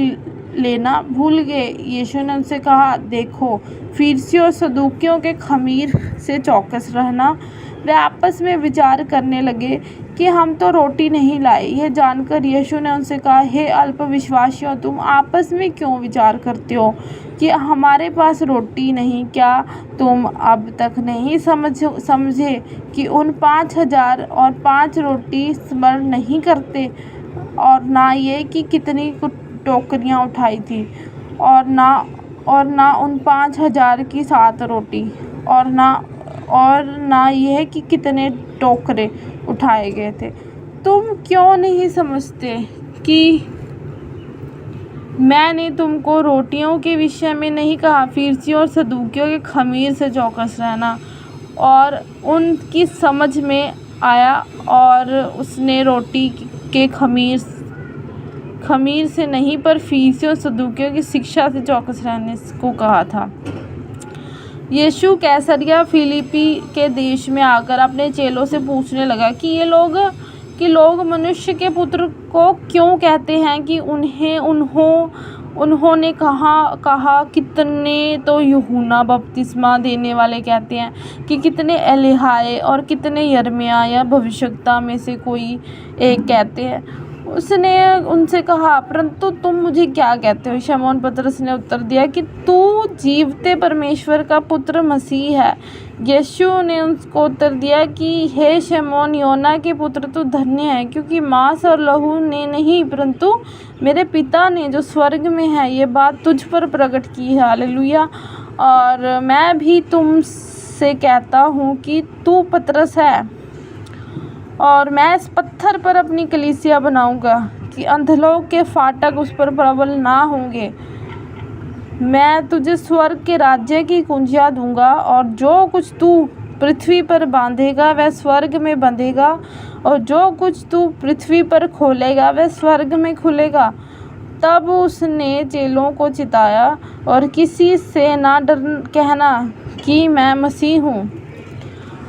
लेना भूल गए। यीशु ने उनसे कहा, देखो, फरीसियों और सदूकियों के खमीर से चौकस रहना। वे आपस में विचार करने लगे कि हम तो रोटी नहीं लाए। यह जानकर यीशु ने उनसे कहा, हे अल्पविश्वासियों, तुम आपस में क्यों विचार करते हो कि हमारे पास रोटी नहीं? क्या तुम अब तक नहीं समझे कि उन 5000 और 5 रोटी स्मरण नहीं करते, और ना ये कि कितनी टोकरियां उठाई थी, और ना उन 5000 की 7 रोटी, और ना यह कि कितने टोकरे उठाए गए थे। तुम क्यों नहीं समझते कि मैंने तुमको रोटियों के विषय में नहीं कहा? फरीसियों और सदूकियों के खमीर से चौकस रहना। और उनकी समझ में आया और उसने रोटी के खमीर खमीर से नहीं पर फरीसियों और सदूकियों की शिक्षा से चौकस रहने को कहा था। यीशु कैसरिया फिलिप्पी के देश में आकर अपने चेलों से पूछने लगा कि लोग मनुष्य के पुत्र को क्यों कहते हैं कि उन्होंने कहा कितने तो यूहन्ना बपतिस्मा देने वाले कहते हैं कि कितने एलियाह और कितने यिर्मयाह या भविष्यद्वक्ता में से कोई एक कहते हैं। उसने उनसे कहा, परंतु तुम मुझे क्या कहते हो? शमौन पतरस ने उत्तर दिया कि तू जीवते परमेश्वर का पुत्र मसीह है। यीशु ने उसको उत्तर दिया कि हे शमौन, योना के पुत्र, तू धन्य है, क्योंकि मांस और लहू ने नहीं परंतु मेरे पिता ने जो स्वर्ग में है ये बात तुझ पर प्रकट की है। हालेलुया। और मैं भी तुमसे कहता हूँ कि तू पतरस है और मैं इस पत्थर पर अपनी कलीसिया बनाऊंगा कि अंधलोक के फाटक उस पर प्रबल ना होंगे। मैं तुझे स्वर्ग के राज्य की कुंजियाँ दूंगा, और जो कुछ तू पृथ्वी पर बांधेगा वह स्वर्ग में बंधेगा, और जो कुछ तू पृथ्वी पर खोलेगा वह स्वर्ग में खुलेगा। तब उसने चेलों को चिताया, और किसी से ना डर कहना कि मैं मसीह हूँ।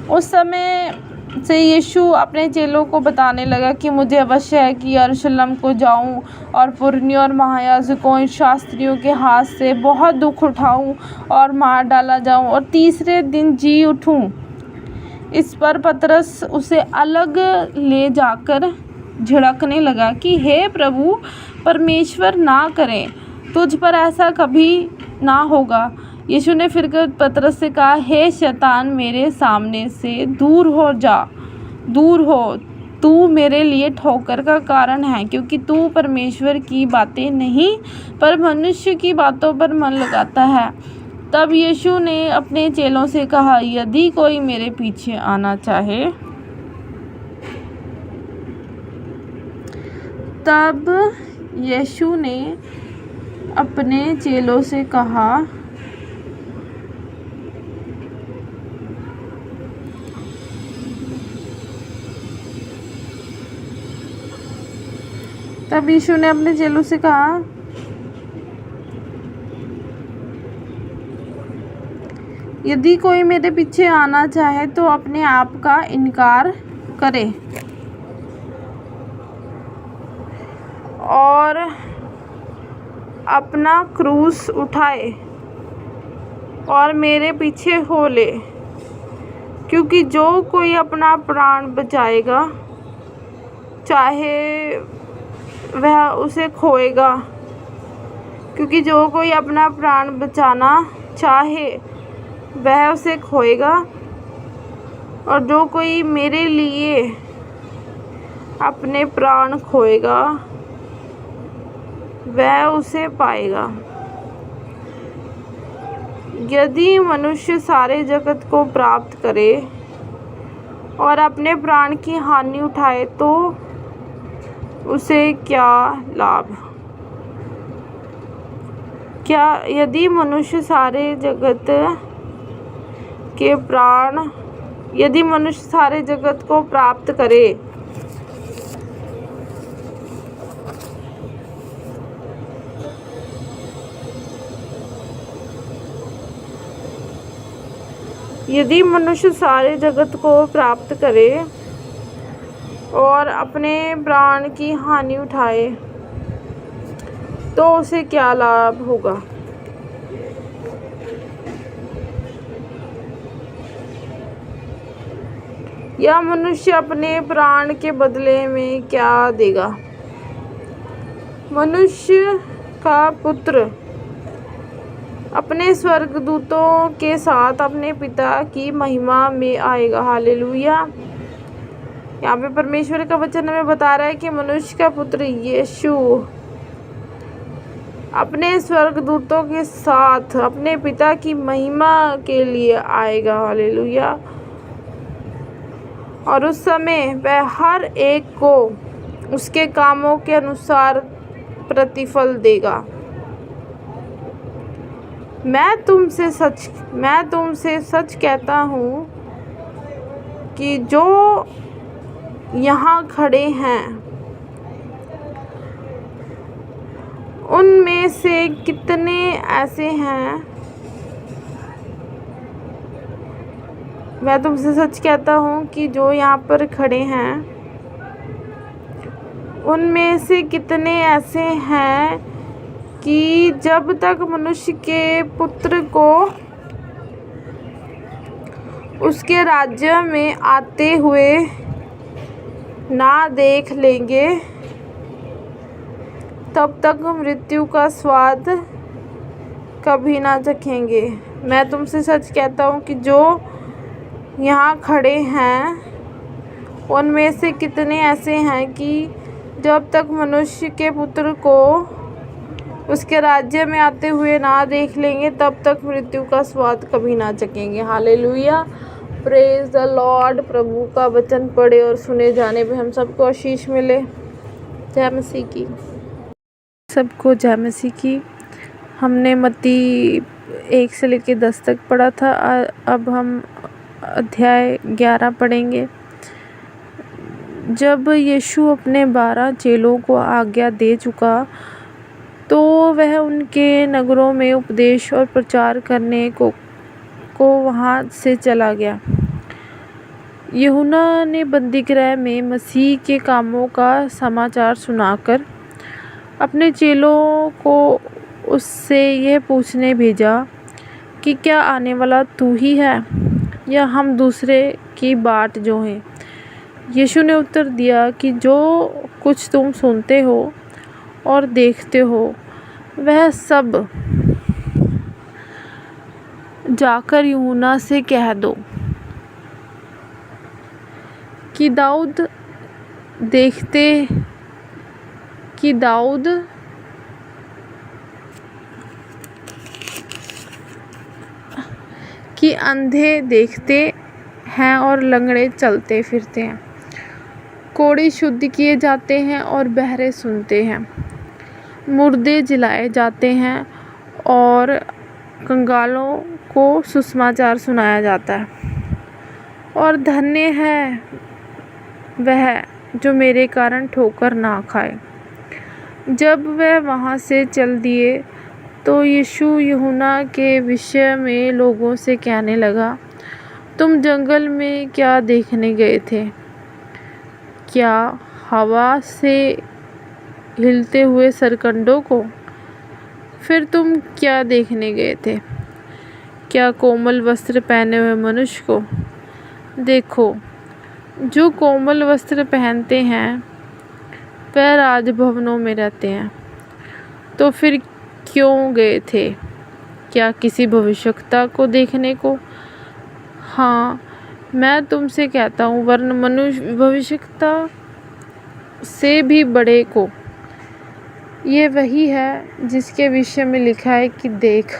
उस समय से यीशु अपने चेलों को बताने लगा कि मुझे अवश्य है कि यरूशलेम को जाऊं और पुरनियों और महायाजकों शास्त्रियों के हाथ से बहुत दुख उठाऊं और मार डाला जाऊं और तीसरे दिन जी उठूं। इस पर पतरस उसे अलग ले जाकर झिड़कने लगा कि हे प्रभु, परमेश्वर ना करे, तुझ पर ऐसा कभी ना होगा। यीशु ने फिर पतरस से कहा, हे शैतान, मेरे सामने से दूर हो, तू मेरे लिए ठोकर का कारण है, क्योंकि तू परमेश्वर की बातें नहीं पर मनुष्य की बातों पर मन लगाता है। तब यीशु ने अपने चेलों से कहा, यदि कोई मेरे पीछे आना चाहे तब यीशु ने अपने चेलों से कहा, यदि कोई मेरे पीछे आना चाहे तो अपने आप का इनकार करे और अपना क्रूस उठाए और मेरे पीछे हो ले। क्योंकि जो कोई अपना प्राण बचाएगा चाहे वह उसे खोएगा, क्योंकि जो कोई अपना प्राण बचाना चाहे वह उसे खोएगा, और जो कोई मेरे लिए अपने प्राण खोएगा वह उसे पाएगा। यदि मनुष्य सारे जगत को प्राप्त करे और अपने प्राण की हानि उठाए तो उसे क्या लाभ? यदि मनुष्य सारे जगत को प्राप्त करे और अपने प्राण की हानि उठाए तो उसे क्या लाभ होगा? या मनुष्य अपने प्राण के बदले में क्या देगा? मनुष्य का पुत्र अपने स्वर्गदूतों के साथ अपने पिता की महिमा में आएगा। हालेलुया। यहाँ पे परमेश्वर का वचन हमें बता रहा है कि मनुष्य का पुत्र यीशु अपने स्वर्गदूतों के साथ अपने पिता की महिमा के लिए आएगा। हालेलुया। और उस समय वह हर एक को उसके कामों के अनुसार प्रतिफल देगा। मैं तुमसे सच कहता हूँ कि जो यहाँ खड़े हैं से कितने ऐसे हैं, मैं तुमसे सच कहता हूँ कि जो यहाँ पर खड़े हैं उनमें से कितने ऐसे हैं कि जब तक मनुष्य के पुत्र को उसके राज्य में आते हुए ना देख लेंगे तब तक मृत्यु का स्वाद कभी ना चखेंगे। मैं तुमसे सच कहता हूँ कि जो यहाँ खड़े हैं उनमें से कितने ऐसे हैं कि जब तक मनुष्य के पुत्र को उसके राज्य में आते हुए ना देख लेंगे तब तक मृत्यु का स्वाद कभी ना चखेंगे। Hallelujah, praise the Lord. प्रभु का वचन पढ़े और सुने जाने पे हम सबको आशीष मिले। जय मसीह की। सबको जय मसीह की। हमने मत्ती 1 से लेकर 10 तक पढ़ा था। अब हम अध्याय 11 पढ़ेंगे। जब यीशु अपने 12 चेलों को आज्ञा दे चुका तो वह उनके नगरों में उपदेश और प्रचार करने को वहाँ से चला गया। यूहन्ना ने बंदीगृह में मसीह के कामों का समाचार सुनाकर अपने चेलों को उससे यह पूछने भेजा कि क्या आने वाला तू ही है या हम दूसरे की बाट जो हैं। यीशु ने उत्तर दिया कि जो कुछ तुम सुनते हो और देखते हो वह सब जाकर यूहन्ना से कह दो कि दाऊद कि अंधे देखते हैं और लंगड़े चलते फिरते हैं, कोढ़ी शुद्ध किए जाते हैं और बहरे सुनते हैं, मुर्दे जिलाए जाते हैं और कंगालों को सुसमाचार सुनाया जाता है। और धन्य है वह जो मेरे कारण ठोकर ना खाए। जब वह वहाँ से चल दिए तो यीशु यूहन्ना के विषय में लोगों से कहने लगा, तुम जंगल में क्या देखने गए थे? क्या हवा से हिलते हुए सरकंडों को? फिर तुम क्या देखने गए थे? क्या कोमल वस्त्र पहने हुए मनुष्य को? देखो, जो कोमल वस्त्र पहनते हैं वह राजभवनों में रहते हैं। तो फिर क्यों गए थे? क्या किसी भविष्यवक्ता को देखने को? हाँ, मैं तुमसे कहता हूँ, वरन मनुष्य भविष्यवक्ता से भी बड़े को। ये वही है जिसके विषय में लिखा है कि देख,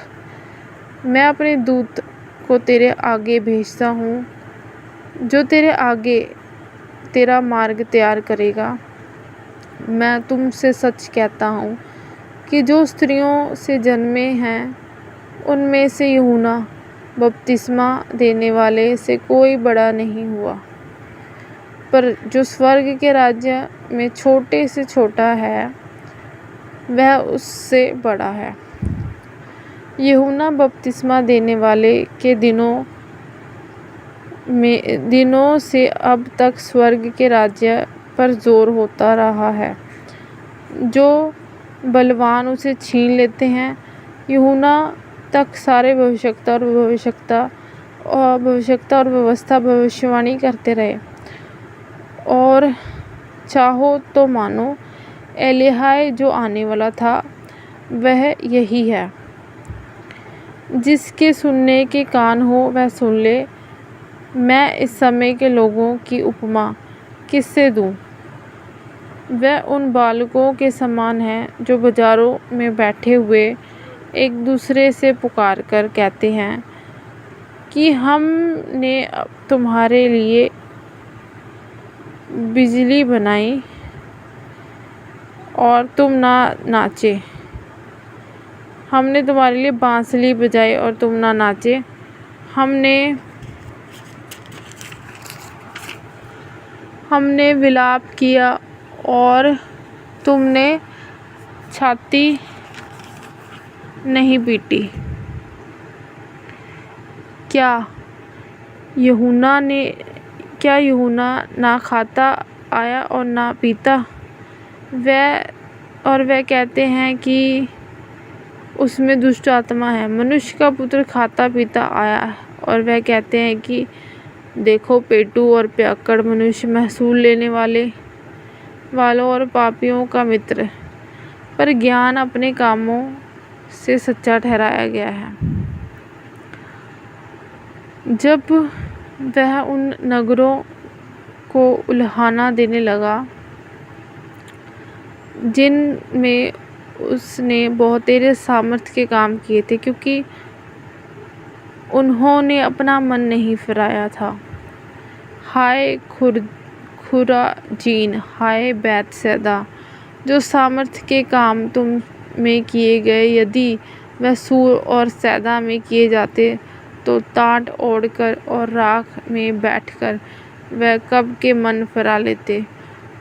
मैं अपने दूत को तेरे आगे भेजता हूँ जो तेरे आगे तेरा मार्ग तैयार करेगा। मैं तुमसे सच कहता हूँ कि जो स्त्रियों से जन्मे हैं उनमें से यूहन्ना बपतिस्मा देने वाले से कोई बड़ा नहीं हुआ, पर जो स्वर्ग के राज्य में छोटे से छोटा है वह उससे बड़ा है। यूहन्ना बपतिस्मा देने वाले के दिनों से अब तक स्वर्ग के राज्य पर जोर होता रहा है। जो बलवान उसे छीन लेते हैं। यूहन्ना तक सारे भविष्यवक्ता और व्यवस्था भविष्यवाणी करते रहे। और चाहो तो मानो एलिय्याह जो आने वाला था वह यही है। जिसके सुनने के कान हो वह सुन ले। मैं इस समय के लोगों की उपमा किससे दूं? वह उन बालकों के समान है जो बाजारों में बैठे हुए एक दूसरे से पुकार कर कहते हैं कि हमने तुम्हारे लिए बिजली बनाई और तुम ना नाचे, हमने तुम्हारे लिए बांसुरी बजाई और तुम ना नाचे, हमने विलाप किया और तुमने छाती नहीं पीटी। क्या यूहन्ना ना खाता आया और ना पीता? वह कहते हैं कि उसमें दुष्ट आत्मा है। मनुष्य का पुत्र खाता पीता आया और वह कहते हैं कि देखो पेटू और पियक्कड़ मनुष्य, महसूल लेने वालों और पापियों का मित्र। पर ज्ञान अपने कामों से सच्चा ठहराया गया है। जब वह उन नगरों को उल्हाना देने लगा जिनमें उसने बहुतेरे सामर्थ्य के काम किए थे, क्योंकि उन्होंने अपना मन नहीं फिराया था। हाय खुराजीन, हाय बैतसैदा, जो सामर्थ्य के काम तुम में किए गए, यदि वह सूर और सैदा में किए जाते तो टाट ओढ़कर और राख में बैठकर वह कब के मन फिरा लेते।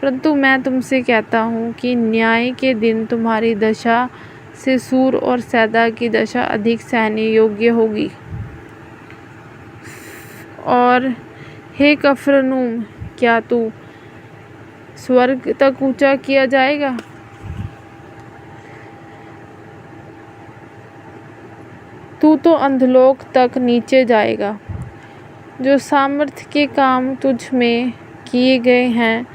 परंतु मैं तुमसे कहता हूँ कि न्याय के दिन तुम्हारी दशा से सूर और सैदा की दशा अधिक सहने योग्य होगी। और हे कफरनहूम, क्या तू स्वर्ग तक ऊंचा किया जाएगा? तू तो अंधलोक तक नीचे जाएगा। जो सामर्थ्य के काम तुझ में किए गए हैं,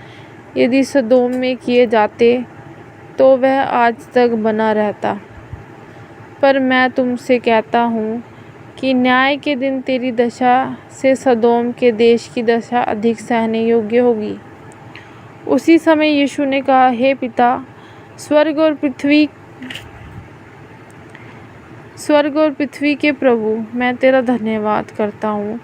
यदि सदोम में किए जाते तो वह आज तक बना रहता। पर मैं तुमसे कहता हूँ कि न्याय के दिन तेरी दशा से सदोम के देश की दशा अधिक सहने योग्य होगी। उसी समय यीशु ने कहा, हे पिता, स्वर्ग और पृथ्वी के प्रभु, मैं तेरा धन्यवाद करता हूँ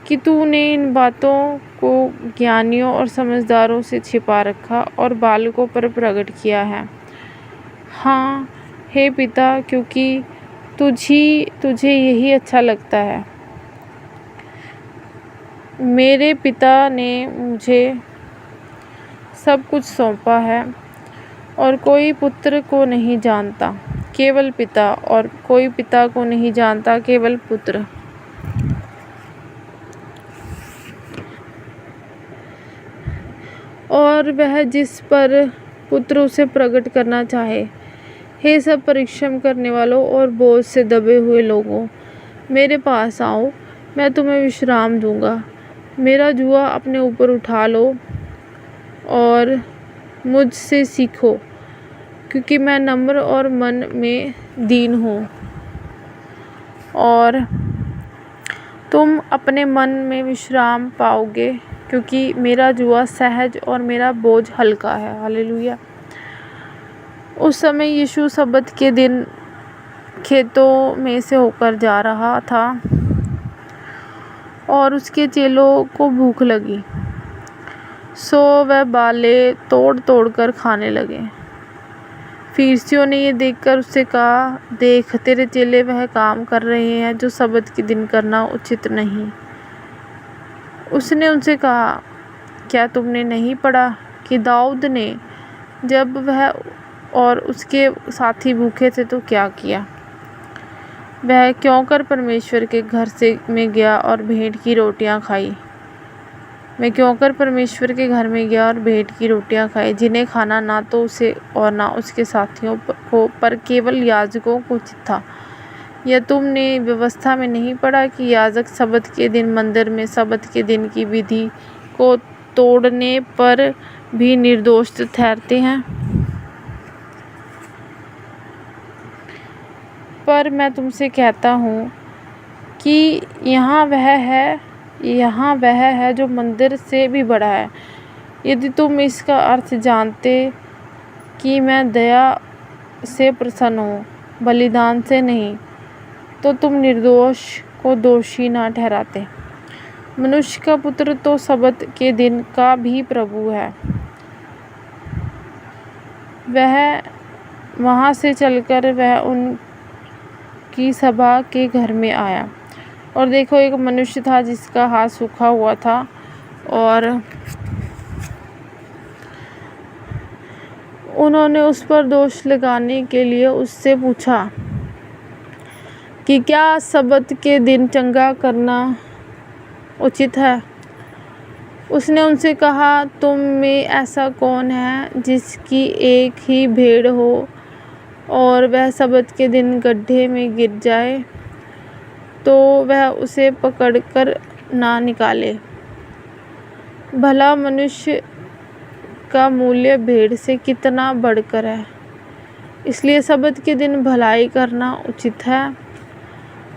कि तूने इन बातों को ज्ञानियों और समझदारों से छिपा रखा और बालकों पर प्रकट किया है। हाँ हे पिता, क्योंकि तुझे यही अच्छा लगता है। मेरे पिता ने मुझे सब कुछ सौंपा है और कोई पुत्र को नहीं जानता केवल पिता, और कोई पिता को नहीं जानता केवल पुत्र, और वह जिस पर पुत्र उसे प्रकट करना चाहे। हे सब परिश्रम करने वालों और बोझ से दबे हुए लोगों, मेरे पास आओ, मैं तुम्हें विश्राम दूंगा। मेरा जुआ अपने ऊपर उठा लो और मुझसे सीखो, क्योंकि मैं नम्र और मन में दीन हूँ, और तुम अपने मन में विश्राम पाओगे, क्योंकि मेरा जुआ सहज और मेरा बोझ हल्का है। हालेलुया। उस समय यीशु सब्बत के दिन खेतों में से होकर जा रहा था और उसके चेलों को भूख लगी, सो वह बाले तोड़ तोड़ कर खाने लगे। फरीसियों ने ये देखकर उससे कहा, देख, तेरे चेले वह काम कर रहे हैं जो सब्बत के दिन करना उचित नहीं। उसने उनसे कहा, क्या तुमने नहीं पढ़ा कि दाऊद ने जब वह और उसके साथी भूखे थे तो क्या किया? वह क्यों कर परमेश्वर के घर में गया और भेंट की रोटियां खाई। मैं क्यों कर परमेश्वर के घर में गया और भेंट की रोटियां खाई, जिन्हें खाना ना तो उसे और ना उसके साथियों को, पर केवल याजकों को उचित था। या तुमने व्यवस्था में नहीं पढ़ा कि याजक सब्बत के दिन मंदिर में सब्बत के दिन की विधि को तोड़ने पर भी निर्दोष ठहरते हैं? पर मैं तुमसे कहता हूँ कि यहाँ वह है जो मंदिर से भी बड़ा है। यदि तुम इसका अर्थ जानते कि मैं दया से प्रसन्न हूँ, बलिदान से नहीं, तो तुम निर्दोष को दोषी ना ठहराते। मनुष्य का पुत्र तो सब्बत के दिन का भी प्रभु है। वहाँ से चलकर वह उनकी सभा के घर में आया, और देखो, एक मनुष्य था जिसका हाथ सूखा हुआ था, और उन्होंने उस पर दोष लगाने के लिए उससे पूछा, कि क्या सब्त के दिन चंगा करना उचित है। उसने उनसे कहा, तुम में ऐसा कौन है जिसकी एक ही भेड़ हो और वह सब्त के दिन गड्ढे में गिर जाए तो वह उसे पकड़कर ना निकाले। भला मनुष्य का मूल्य भेड़ से कितना बढ़कर है। इसलिए सब्त के दिन भलाई करना उचित है।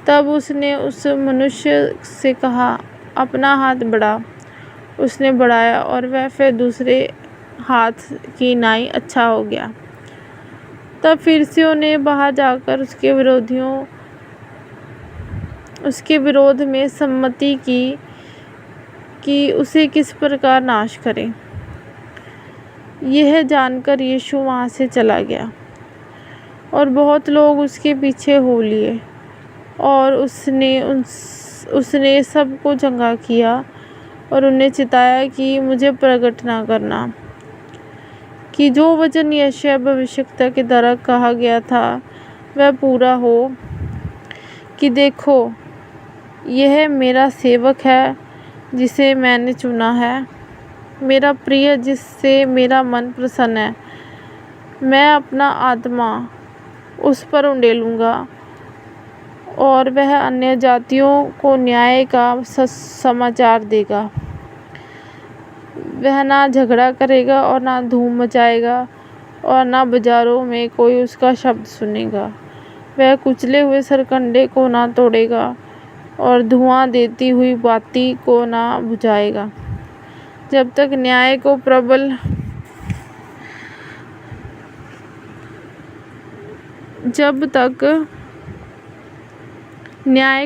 तब उसने उस मनुष्य से कहा, अपना हाथ बढ़ा। उसने बढ़ाया और वह फिर दूसरे हाथ की नाई अच्छा हो गया। तब फरीसियों ने बाहर जाकर उसके विरोध में सम्मति की कि उसे किस प्रकार नाश करें। यह जानकर यीशु वहाँ से चला गया और बहुत लोग उसके पीछे हो लिए और उसने सबको चंगा किया और उन्हें चिताया कि मुझे प्रकट ना करना, कि जो वचन यशायाह भविष्यद्वक्ता के द्वारा कहा गया था वह पूरा हो, कि देखो यह मेरा सेवक है जिसे मैंने चुना है, मेरा प्रिय जिससे मेरा मन प्रसन्न है। मैं अपना आत्मा उस पर उंडेलूँगा और वह अन्य जातियों को न्याय का समाचार देगा। वह ना झगड़ा करेगा और ना धूम मचाएगा और ना बाजारों में कोई उसका शब्द सुनेगा। वह कुचले हुए सरकंडे को ना तोड़ेगा और धुआं देती हुई बाती को ना बुझाएगा, जब तक न्याय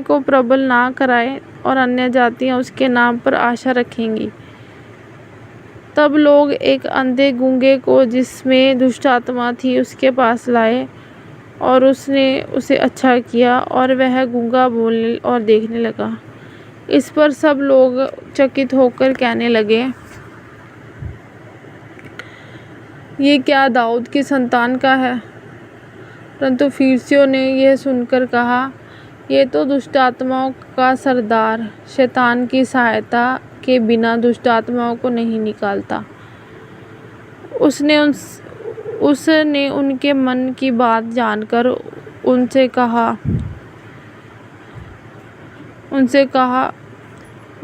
को प्रबल ना कराए और अन्य जातियां उसके नाम पर आशा रखेंगी। तब लोग एक अंधे गूंगे को जिसमें दुष्ट आत्मा थी उसके पास लाए और उसने उसे अच्छा किया और वह गूंगा बोलने और देखने लगा। इस पर सब लोग चकित होकर कहने लगे, ये क्या दाऊद की संतान का है। परंतु फरीसियों ने यह सुनकर कहा, ये तो दुष्ट आत्माओं का सरदार शैतान की सहायता के बिना दुष्ट आत्माओं को नहीं निकालता। उसने उनके मन की बात जानकर उनसे कहा,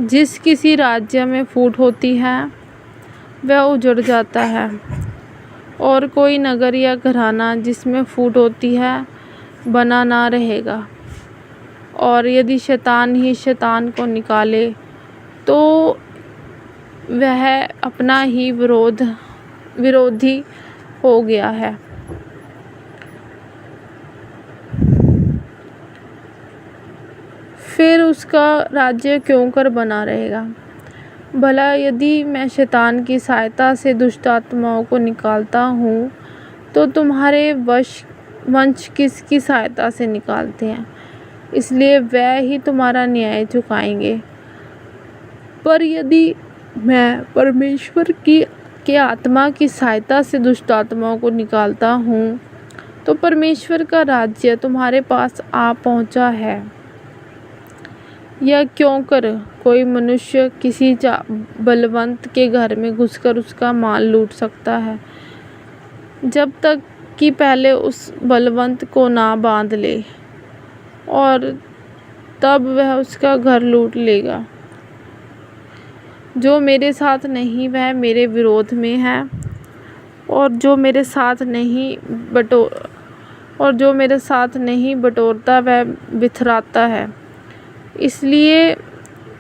जिस किसी राज्य में फूट होती है वह उजड़ जाता है, और कोई नगर या घराना जिसमें फूट होती है बना ना रहेगा। और यदि शैतान ही शैतान को निकाले तो वह अपना ही विरोधी हो गया है। फिर उसका राज्य क्यों कर बना रहेगा। भला यदि मैं शैतान की सहायता से दुष्ट आत्माओं को निकालता हूँ तो तुम्हारे वंश किसकी सहायता से निकालते हैं, इसलिए वह ही तुम्हारा न्याय चुकाएंगे। पर यदि मैं परमेश्वर के आत्मा की सहायता से दुष्ट आत्माओं को निकालता हूँ तो परमेश्वर का राज्य तुम्हारे पास आ पहुँचा है। यह क्यों कर कोई मनुष्य किसी बलवंत के घर में घुसकर उसका माल लूट सकता है, जब तक कि पहले उस बलवंत को ना बांध ले, और तब वह उसका घर लूट लेगा। जो मेरे साथ नहीं वह मेरे विरोध में है, और जो मेरे साथ नहीं बटोरता वह बिथराता है। इसलिए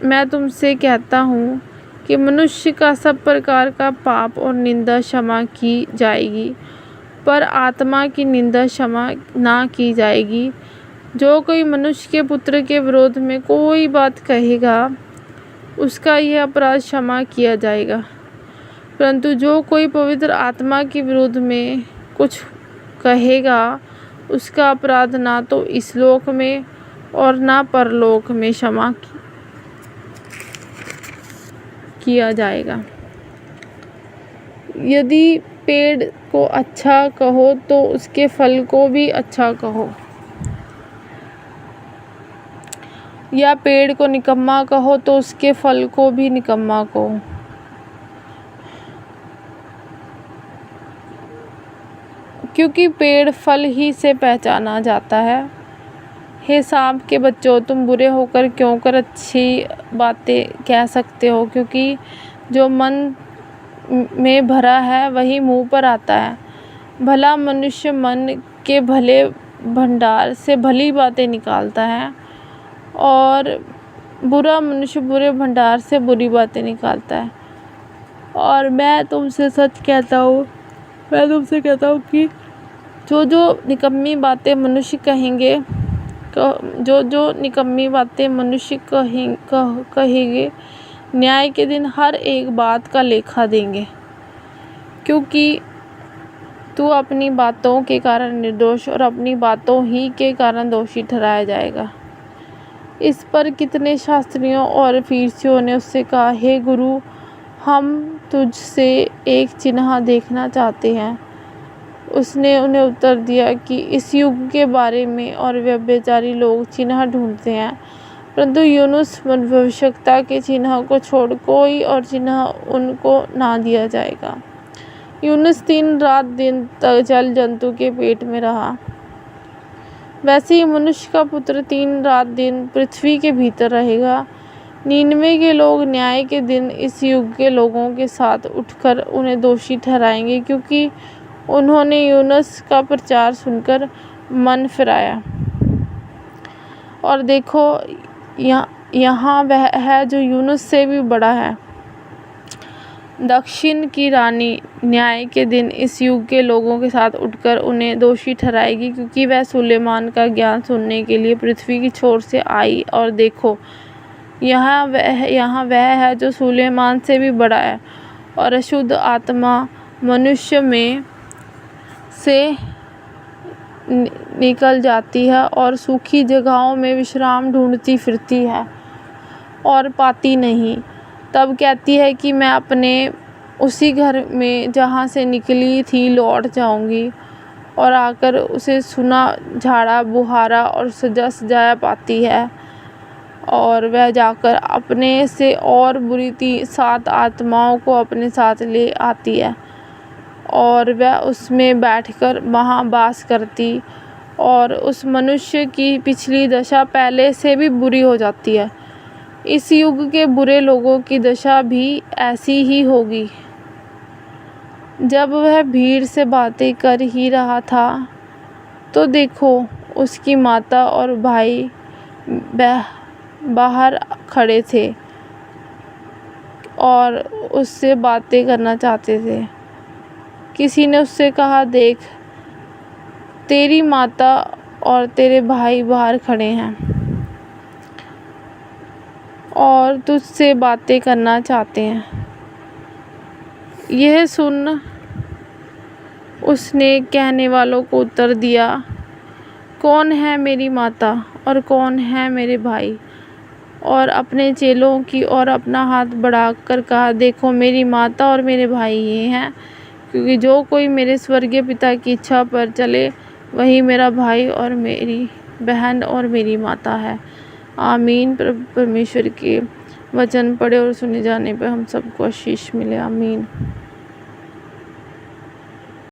मैं तुमसे कहता हूँ कि मनुष्य का सब प्रकार का पाप और निंदा क्षमा की जाएगी, पर आत्मा की निंदा क्षमा ना की जाएगी। जो कोई मनुष्य के पुत्र के विरोध में कोई बात कहेगा उसका यह अपराध क्षमा किया जाएगा, परंतु जो कोई पवित्र आत्मा के विरोध में कुछ कहेगा उसका अपराध ना तो इस लोक में और ना परलोक में क्षमा किया जाएगा। यदि पेड़ को अच्छा कहो तो उसके फल को भी अच्छा कहो। या पेड़ को निकम्मा कहो तो उसके फल को भी निकम्मा कहो। क्योंकि पेड़ फल ही से पहचाना जाता है। हे सांप के बच्चों, तुम बुरे होकर क्यों कर अच्छी बातें कह सकते हो? क्योंकि जो मन में भरा है वही मुंह पर आता है। भला मनुष्य मन के भले भंडार से भली बातें निकालता है और बुरा मनुष्य बुरे भंडार से बुरी बातें निकालता है। और मैं तुमसे कहता हूँ कि जो निकम्मी बातें मनुष्य कहेंगे, जो निकम्मी बातें मनुष्य कहेंगे, न्याय के दिन हर एक बात का लेखा देंगे। क्योंकि तू अपनी बातों के कारण निर्दोष और अपनी बातों ही के कारण दोषी ठहराया जाएगा। इस पर कितने शास्त्रियों और फरीसियों ने उससे कहा, हे गुरु, हम तुझसे एक चिन्ह देखना चाहते हैं। उसने उन्हें उत्तर दिया कि इस युग के बारे में और व्यभिचारी लोग चिन्ह ढूंढते हैं, परंतु यूनुस भविष्यवक्ता के चिन्ह को छोड़ कोई और चिन्ह उनको ना दिया जाएगा। यूनुस 3 रात दिन तक जल जंतु के पेट में रहा, वैसे ही मनुष्य का पुत्र 3 रात दिन पृथ्वी के भीतर रहेगा। नीनवे के लोग न्याय के दिन इस युग के लोगों के साथ उठकर उन्हें दोषी ठहराएंगे, क्योंकि उन्होंने यूनुस का प्रचार सुनकर मन फिराया। और देखो, यहाँ वह है जो यूनुस से भी बड़ा है। दक्षिण की रानी न्याय के दिन इस युग के लोगों के साथ उठकर उन्हें दोषी ठहराएगी, क्योंकि वह सुलेमान का ज्ञान सुनने के लिए पृथ्वी की छोर से आई। और देखो, यहाँ वह है जो सुलेमान से भी बड़ा है। और अशुद्ध आत्मा मनुष्य में से निकल जाती है और सूखी जगहों में विश्राम ढूंढती फिरती है और पाती नहीं। तब कहती है कि मैं अपने उसी घर में जहाँ से निकली थी लौट जाऊंगी, और आकर उसे सुना, झाड़ा बुहारा और सजा सजाया पाती है। और वह जाकर अपने से और बुरी 7 आत्माओं को अपने साथ ले आती है, और वह उसमें बैठकर वहाँ वास करती, और उस मनुष्य की पिछली दशा पहले से भी बुरी हो जाती है। इस युग के बुरे लोगों की दशा भी ऐसी ही होगी। जब वह भीड़ से बातें कर ही रहा था तो देखो, उसकी माता और भाई बाहर खड़े थे और उससे बातें करना चाहते थे। किसी ने उससे कहा, देख, तेरी माता और तेरे भाई बाहर खड़े हैं और तुझसे बातें करना चाहते हैं। यह सुन उसने कहने वालों को उत्तर दिया, कौन है मेरी माता और कौन है मेरे भाई? और अपने चेलों की ओर अपना हाथ बढ़ाकर कहा, देखो, मेरी माता और मेरे भाई ये हैं। क्योंकि जो कोई मेरे स्वर्गीय पिता की इच्छा पर चले वही मेरा भाई और मेरी बहन और मेरी माता है। आमीन। परमेश्वर के वचन पढ़े और सुने जाने पर हम सबको आशीष मिले। आमीन।